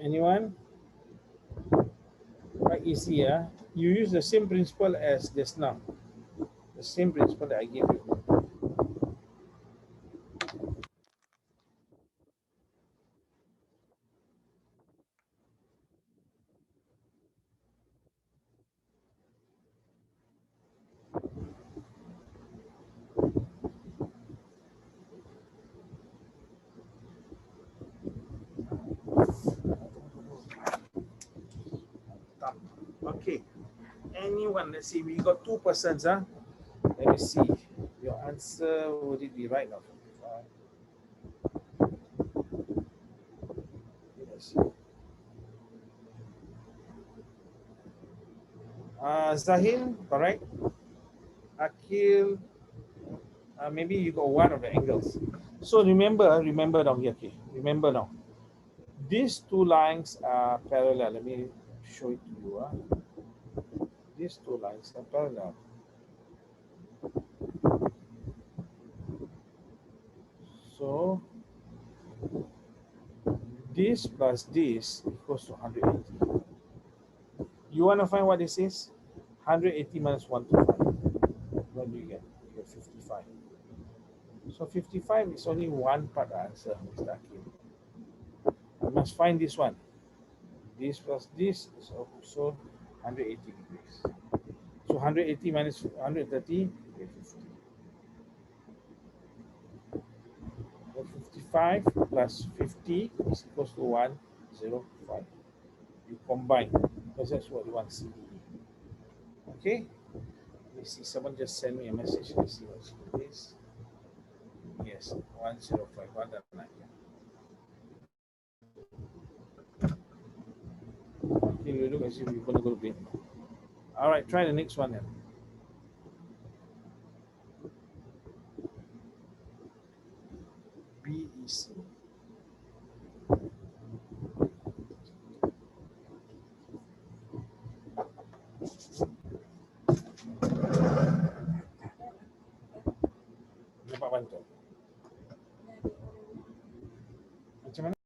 Anyone? Quite easy, You use the same principle as just now. The same principle that I gave you. Okay. Anyone? Let's see. We got two persons. Let me see. Your answer, would it be right now? Let's see. Zahin, correct. Akil, maybe you got one of the angles. So remember down here. Okay. Remember now. These two lines are parallel. Let me show it to you. These two lines are parallel. So this plus this equals to 180. You want to find what this is? 180 minus 125. What do you get? You get 55. So 55 is only one part answer, Mr. Akim. I must find this one. This plus this is also 180 degrees. So 180 minus 130, 50. 55 plus 50 is equals to 105. You combine, because that's what you want CDE. Okay? Let me see, someone just sent me a message. Let's see what it is. Yes, 105, 109. Okay, we look as if we're going to go to bed. All right, try the next one then. BEC. Dapat bantu. Macam mana?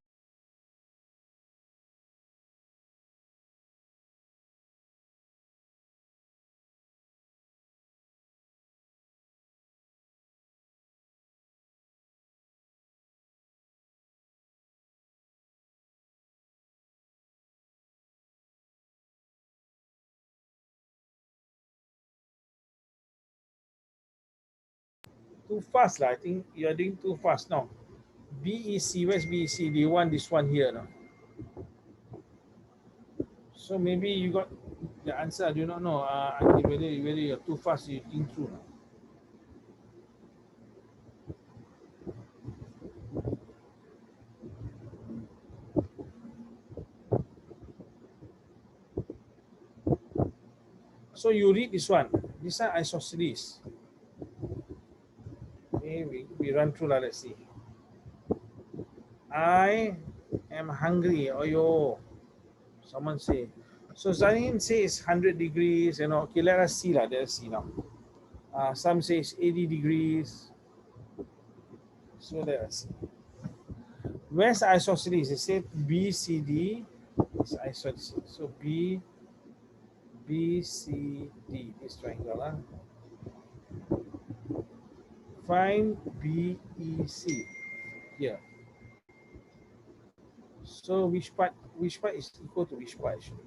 Too fast lah. I think you're doing too fast now. BEC, where's BEC? Do you want this one here now? So maybe you got the answer. I do not know. Whether you're too fast, you think through now. So you read this one. This one isosceles. Okay, we run through. Let's see. I am hungry. Oh yo, someone say. So Zanin says 100 degrees. Okay, let us see. Let us see now. Some says 80 degrees. So let us see. Where's isosceles? It said BCD is isosceles. So BCD, this triangle. Find BEC here. So which part is equal to which part actually?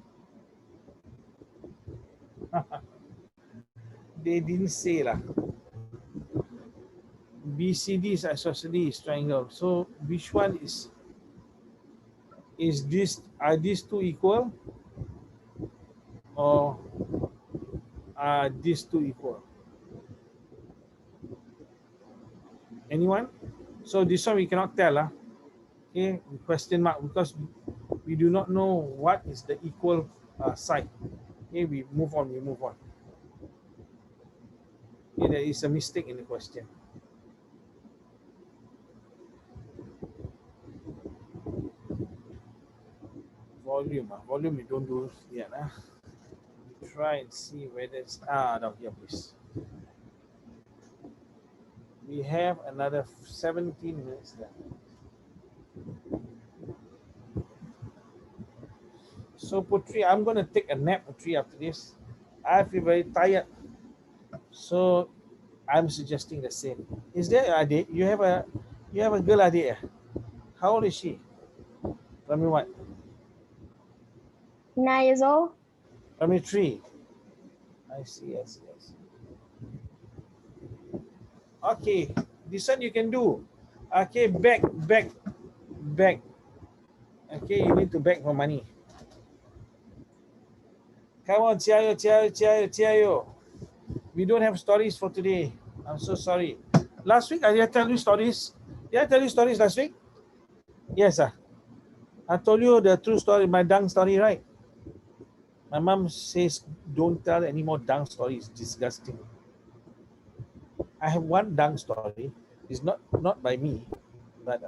They didn't say lah. BCD is isosceles triangle. So which one is this? Are these two equal? Or are these two equal? Anyone? So this one we cannot tell. Okay, question mark, because we do not know what is the equal side. Okay, we move on. Okay, there is a mistake in the question. Volume we don't do yet. We try and see whether it's down here, please. We have another 17 minutes left. So Putri, I'm going to take a nap, Putri, after this. I feel very tired. So I'm suggesting the same. Is there adik? You have a girl adik? How old is she? Primary what? 9 years old. Primary 3. I see. Okay, this one you can do. Okay, back. Okay, you need to beg for money. Come on, 加油. We don't have stories for today. I'm so sorry. Last week, I tell you stories. Did I tell you stories last week? Yes, I told you the true story, my dunk story, right? My mom says, don't tell any more dunk stories. Disgusting. I have one dunk story. It's not by me, but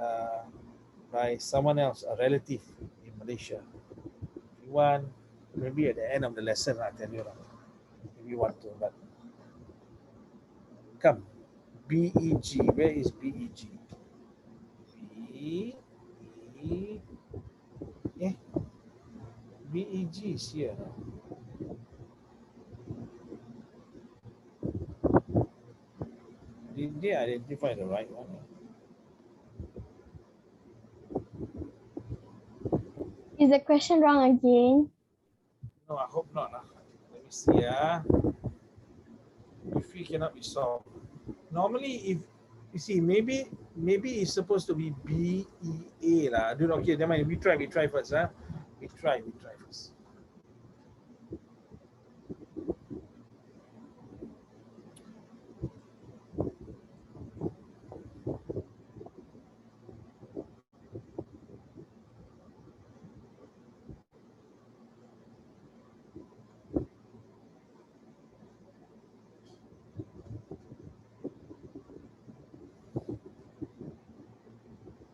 by someone else, a relative in Malaysia. If you want, maybe at the end of the lesson, I'll tell you. If you want to, but come. BEG. Where is BEG? B E BEG is here. Did they identify the right one? Is the question wrong again? No, I hope not. Let me see. If we cannot be solved. Normally, if you see, maybe it's supposed to be BEA lah. Dude, okay, never mind. We try first. We try first.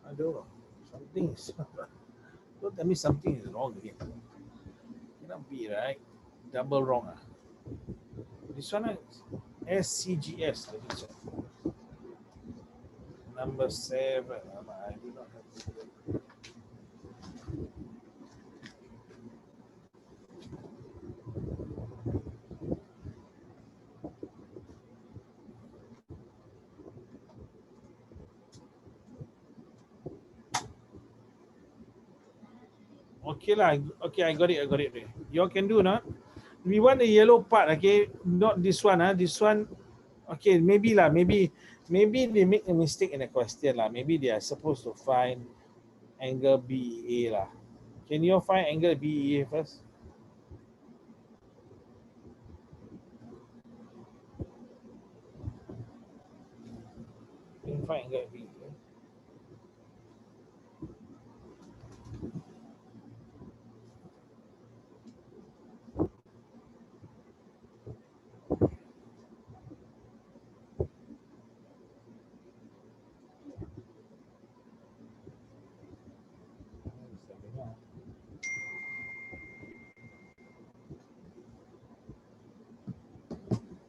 I don't know. Something is. Don't tell me something is wrong again. Cannot be right. Double wrong. This one is SCGS. Number 7. I do not have. Okay lah. Okay, I got it. You all can do not? We want the yellow part, okay? Not this one. This one, okay, maybe they make a mistake in the question lah. Maybe they are supposed to find angle BEA lah. Can you all find angle BEA first? Can you find angle BEA?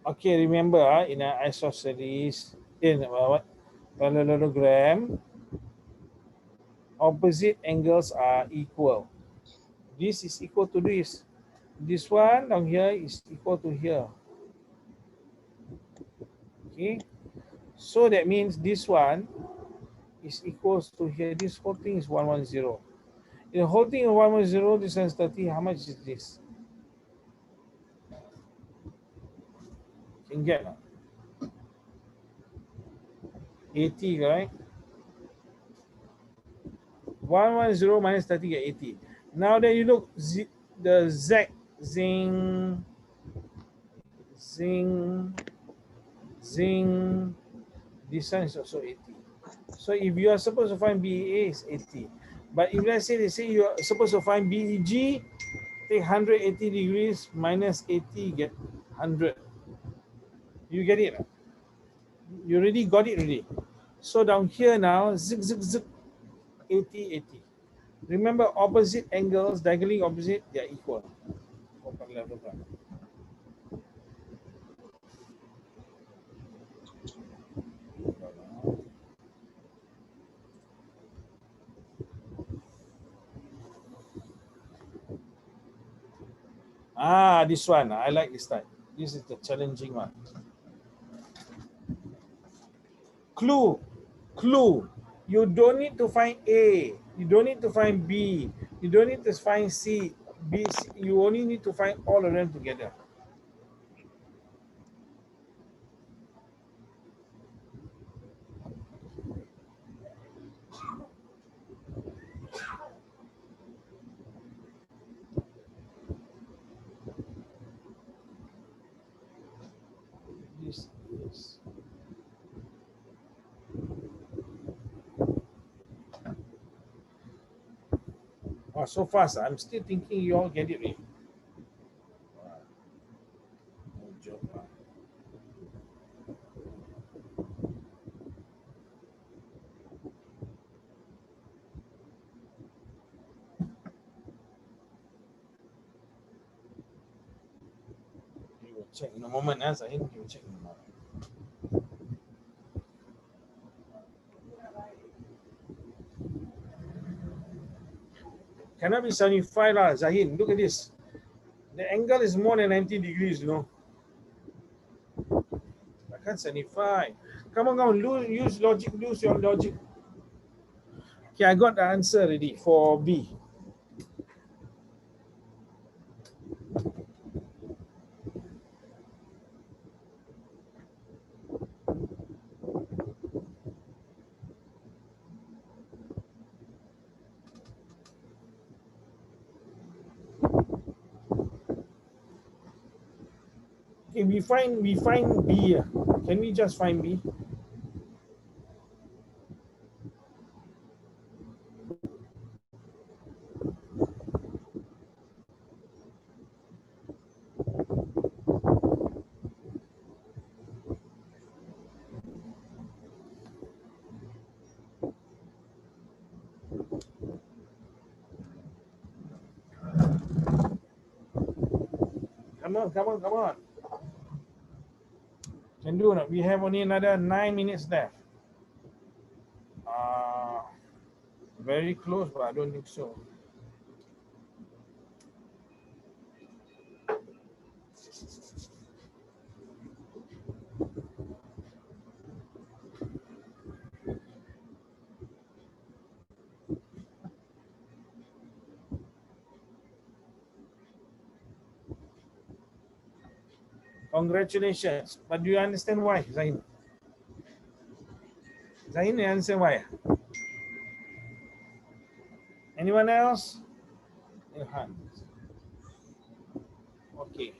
Okay, remember in an isosceles, in what parallelogram, opposite angles are equal. This is equal to this. This one down here is equal to here. Okay, so that means this one is equals to here. This whole thing is 110. The whole thing is 110. This one is 30. How much is this? Can get 80, right? 110 minus 30 get 80. Now that you look, the Z, zing, this one is also 80. So if you are supposed to find BEA, it's 80. But if let's say they say you are supposed to find BEG, take 180 degrees minus 80, get 100. You get it? You already got it already. So down here now, zig, 80. Remember, opposite angles, diagonally opposite, they are equal. Ah, this one. I like this type. This is the challenging one. Clue. Clue. You don't need to find A. You don't need to find B. You don't need to find C. B, C. You only need to find all of them together. This is oh, so fast. I'm still thinking you all get it. Eh? No joke. You will check in a moment, as I you will check in a moment. Cannot be 75 lah, Zahin. Look at this. The angle is more than 90 degrees, you know. I can't 75. Come on, use logic, use your logic. Okay, I got the answer already for B. Okay, we find B. Can we just find B? Come on. Can do not? We have only another 9 minutes left. Very close, but I don't think so. Congratulations. But do you understand why, Zain? Zain, you understand why? Anyone else? Okay.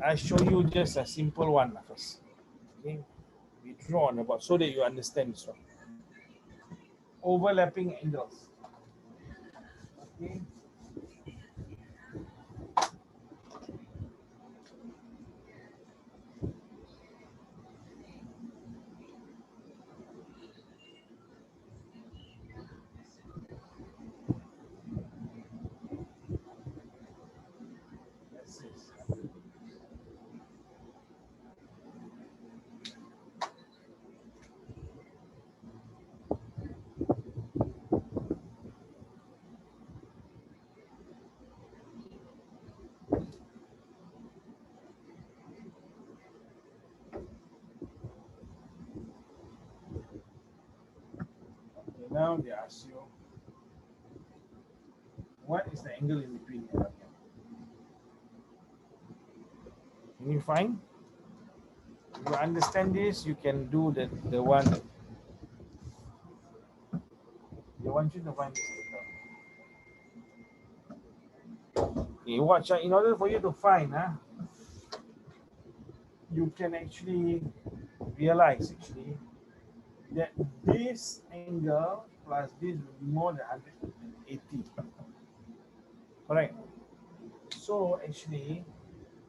I show you just a simple one first. Okay. We draw on about so that you understand this one. Overlapping angles. Okay. Now they ask you, what is the angle in between? Can you find? If you understand this, you can do the one. They want you to find this angle. Okay, watch. In order for you to find, you can actually realize that this angle plus this will be more than 180. Correct. So actually,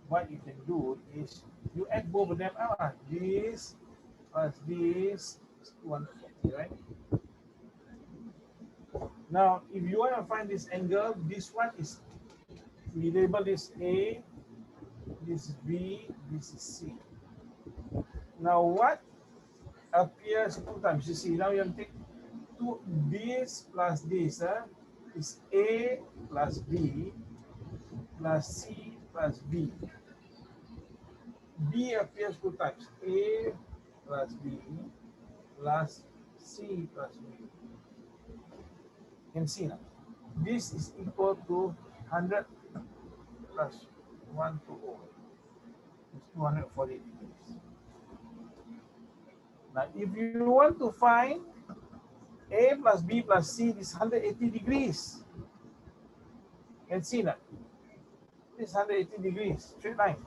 what you can do is you add both of them out. This plus this is 140, right? Now, if you want to find this angle, this one is, we label this A, this is B, this is C. Now, what appears two times? You see, now you have to take this plus this is A plus B plus C plus B. B appears two times. A plus B plus C plus B. You can see now. This is equal to 100 plus 1 to 0. It's 240 degrees. Now, if you want to find A plus B plus C, this 180 degrees. You can see that. This 180 degrees, straight line.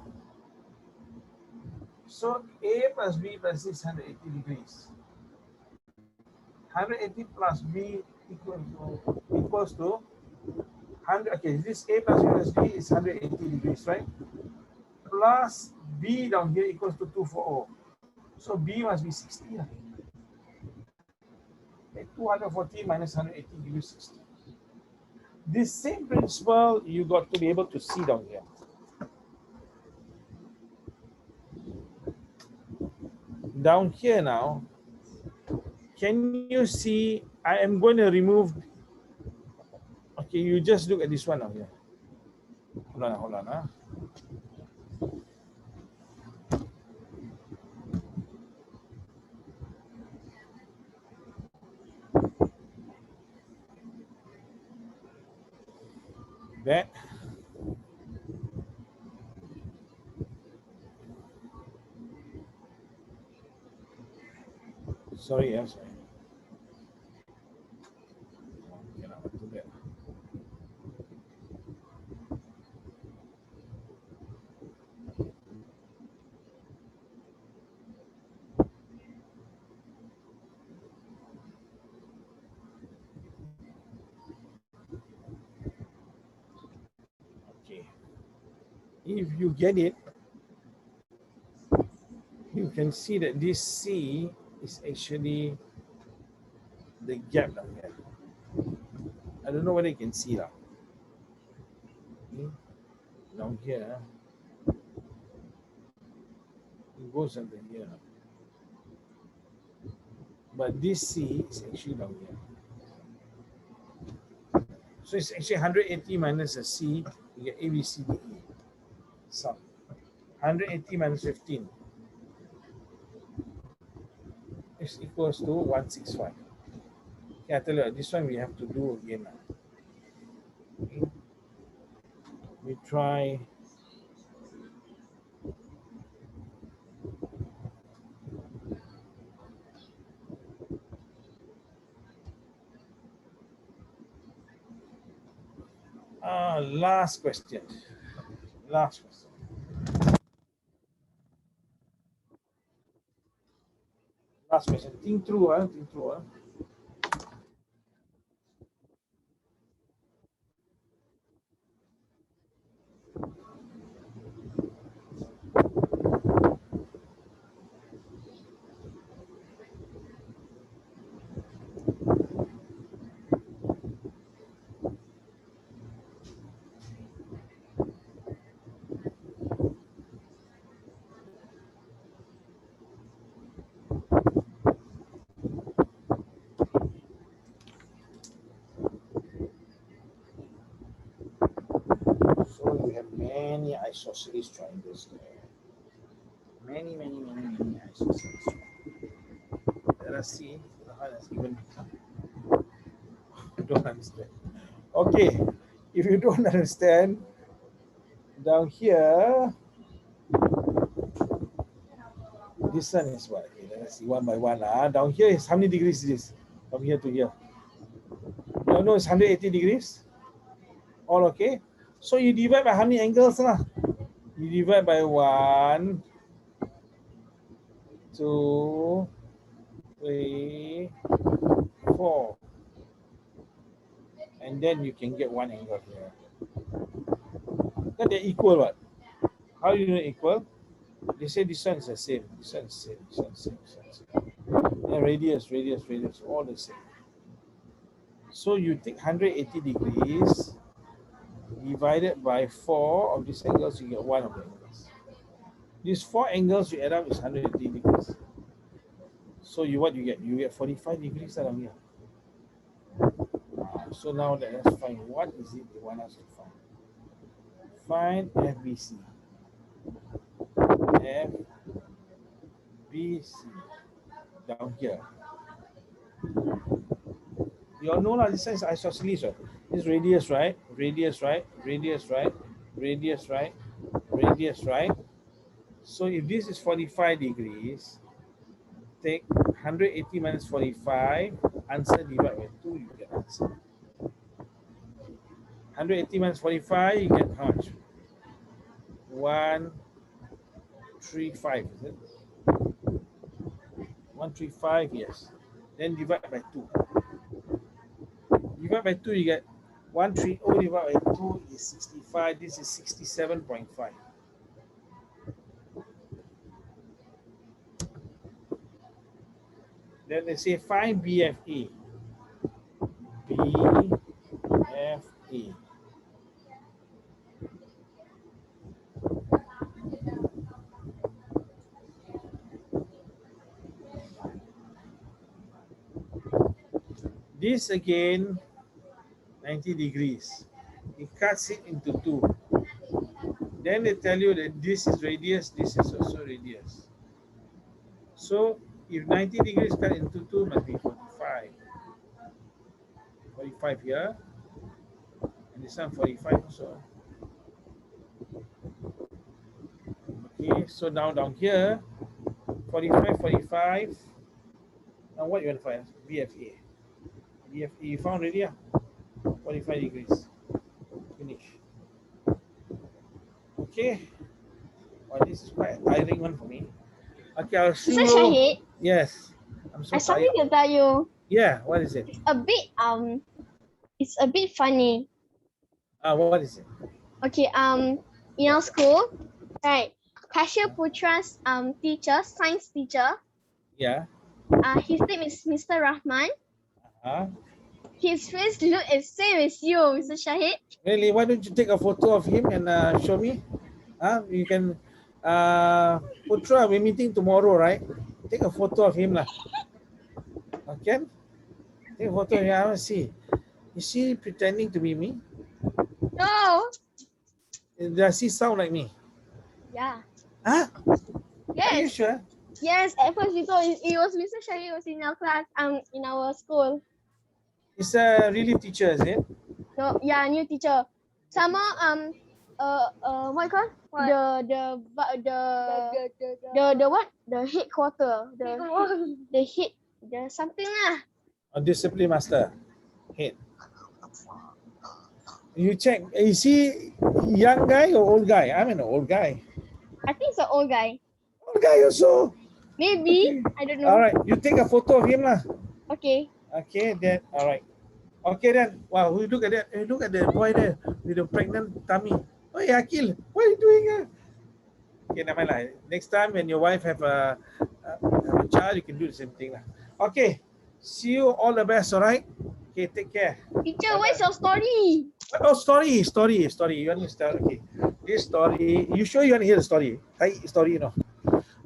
So A plus B plus C is 180 degrees. 180 plus B equals to 100. Okay, this A plus B plus D is 180 degrees, right? Plus B down here equals to 240. So B must be 60. Okay, 240 minus 180 gives you 60. This same principle you got to be able to see down here. Down here now, can you see? I am going to remove. Okay, you just look at this one now here. Hold on. That. Sorry, sorry. Cannot do that. Okay. If you get it, you can see that this C is actually the gap down here. I don't know whether you can see that. Down here, it goes under here. But this C is actually down here. So it's actually 180 minus a C, you get A, B, C, D, E. Sum. 180 minus 15 is equals to 165. Okay, I tell you, this one we have to do again now. Okay. We try. Last question. Last question. Last question. Think through, think through. So you have many isosceles triangles there. Many isosceles triangles. Let us see how that's even become. I don't understand. Okay, if you don't understand, down here, this one is what? Okay, let's see one by one. Down here is how many degrees is this? From here to here. You know it's 180 degrees. All okay. So you divide by how many angles? You divide by 1, 2, 3, 4. And then you can get one angle here. Then they're equal what? How do you know equal? They say this one is the same, this one is the same, this one is the same, this one is the same. And radius, all the same. So you take 180 degrees divided by 4 of these angles, you get one of the angles. These 4 angles you add up is 180 degrees. So what you get? You get 45 degrees out of here. So now let us find what is it they want us to find. Find FBC. FBC down here. You all know lah, this is isosceles, right? This is radius, right? Radius, right? Radius, right? Radius, right? Radius, right? So if this is 45 degrees, take 180 minus 45, answer divide by 2, you get answer. 180 minus 45, you get how much? 135, is it? 135, yes. Then divide by 2. Divide by 2, you get 130 divided by 2 is 65. This is 67.5. Then they say find BFA. BFA. This again, 90 degrees. It cuts it into 2. Then they tell you that this is radius, this is also radius. So if 90 degrees cut into 2, must be 45. 45 here. And this one 45 also. Okay, so now down here, 45, 45. Now what you want to find? BFA. BFA, you found already, yeah? 45 degrees. Finish. Okay. Oh, this is quite a tiring one for me. Okay, I'll see Mr. you. Shahid, Yes. I'm so I something tired. to tell you. Yeah, what is it? It's a bit funny. What is it? Okay, in our school, right, Cashier Putra's teacher, science teacher, Yeah. his name is Mr. Rahman. Uh-huh. His face look as same as you, Mr. Shahid. Really? Why don't you take a photo of him and show me? You can, Putra, we're meeting tomorrow, right? Take a photo of him, lah. Okay? Take a photo of him. I want to see. Is he pretending to be me? No. Does he sound like me? Yeah. Huh? Are you Yes. sure? Yes. At first we thought it was Mr. Shahid was in our class. In our school. He's a really teacher, is it? No. Yeah. New teacher. Sama what you call? What? The what? The headquarter. The head. The something lah. A discipline master. Head. You check. Is he young guy or old guy? I'm an old guy. I think it's an old guy. Old guy also. Maybe. Okay. I don't know. All right. You take a photo of him, lah. Okay. Okay, then, all right. Okay, then. Wow, we look at that. Look at the boy there with the pregnant tummy. Oh, yeah, Akil, what are you doing? Okay, never mind. Next time when your wife have a child, you can do the same thing. Okay, see you, all the best, all right? Okay, take care. Teacher, what is your story? Oh, story. You want me to start? Okay, this story, you sure you want to hear the story? Story, you know.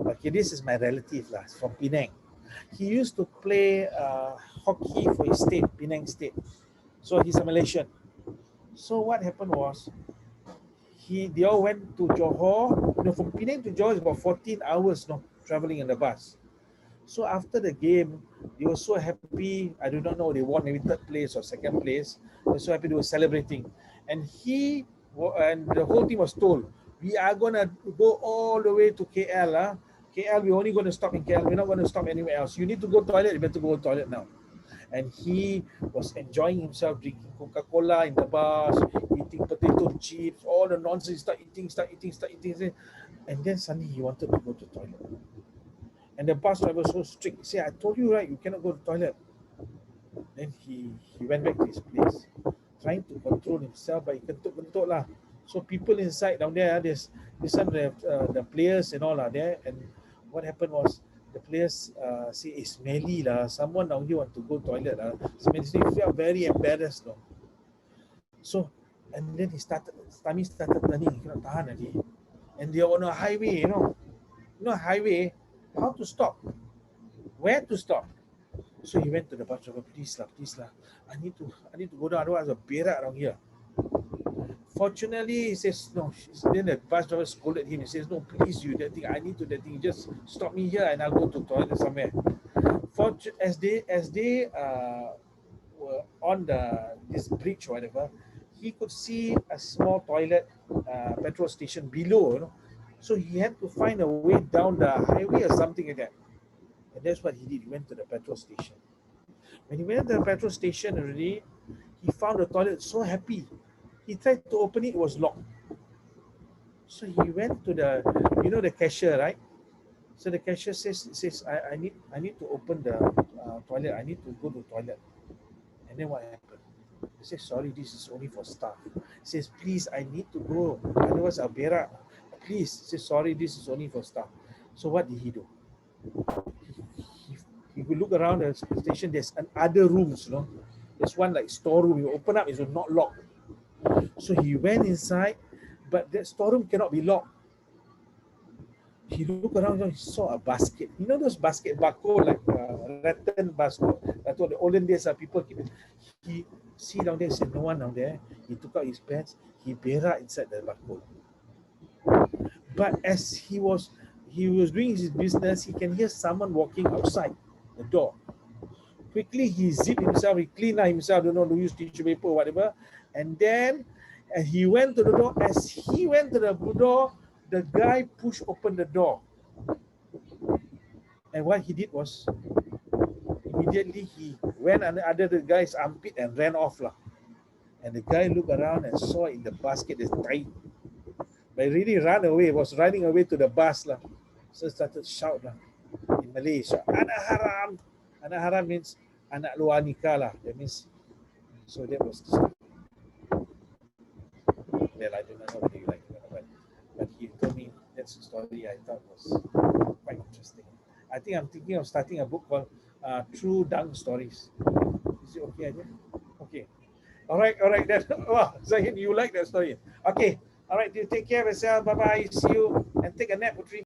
Okay, this is my relative from Penang. He used to play hockey for his state, Penang State. So he's a Malaysian. So what happened was, they all went to Johor. From Penang to Johor is about 14 hours, traveling in the bus. So after the game, they were so happy. I do not know, they won maybe 3rd place or 2nd place. They were so happy, they were celebrating. And the whole team was told, we are going to go all the way to KL. KL, we're only going to stop in KL. We're not going to stop anywhere else. You need to go to toilet, you better go to toilet now. And he was enjoying himself, drinking Coca-Cola in the bus, eating potato chips, all the nonsense, start eating. And then suddenly he wanted to go to the toilet. And the bus driver was so strict. He said, I told you, right, you cannot go to the toilet. Then he went back to his place, trying to control himself, but he kentuk lah. So people inside down there, there's some the players and all are there. And what happened was, the players say, it's smelly lah. Someone down here want to go toilet lah. So he felt very embarrassed. So, and then tummy started turning. He cannot tahan already. And they are on a highway, highway. How to stop? Where to stop? So he went to the bus driver. Please lah. I need to go down. Otherwise, a berak around here. Fortunately, he says, no. Then the bus driver scolded him. He says, no, please, you, that thing, I need to that thing. Just stop me here and I'll go to toilet somewhere. As they were on this bridge or whatever, he could see a small toilet petrol station below, you know. So he had to find a way down the highway or something like that. And that's what he did. He went to the petrol station. When he went to the petrol station already, he found the toilet so happy. He tried to open it, it was locked. So he went to the, you know, the cashier, right? So the cashier says, I need to open the toilet. I need to go to the toilet. And then what happened? He says, sorry, this is only for staff. He says, please, I need to go. Otherwise, I'll berak. Please. He says, sorry, this is only for staff. So what did he do? He could look around the station. There's other rooms, you know. There's one like storeroom. You open up, it's not locked. So he went inside, but that storeroom cannot be locked. He looked around and he saw a basket. You know those basket barcode, like rattan basket. I thought the olden days people keep it. He see down there, said no one down there. He took out his pants. He berak inside the barcode. But as he was doing his business, he can hear someone walking outside the door. Quickly he zipped himself. He cleaned himself. Don't know to use tissue paper or whatever. And then he went to the door. As he went to the door, the guy pushed open the door. And what he did was, immediately he went under the guy's armpit and ran off. And the guy looked around and saw in the basket is tight. But he really ran away, was running away to the bus. So started shout in Malay, shout, anak haram. Anak haram means anak luar nikah . That means, so that was the story. Well, I don't know whether you like it or not, but he told me that's the story I thought was quite interesting. I think I'm thinking of starting a book called True Dunk Stories. Is it okay, idea? Okay. All right. Then, wow, Zahid, you like that story? Okay. All right. You take care of yourself. Bye-bye. See you. And take a nap, Putri.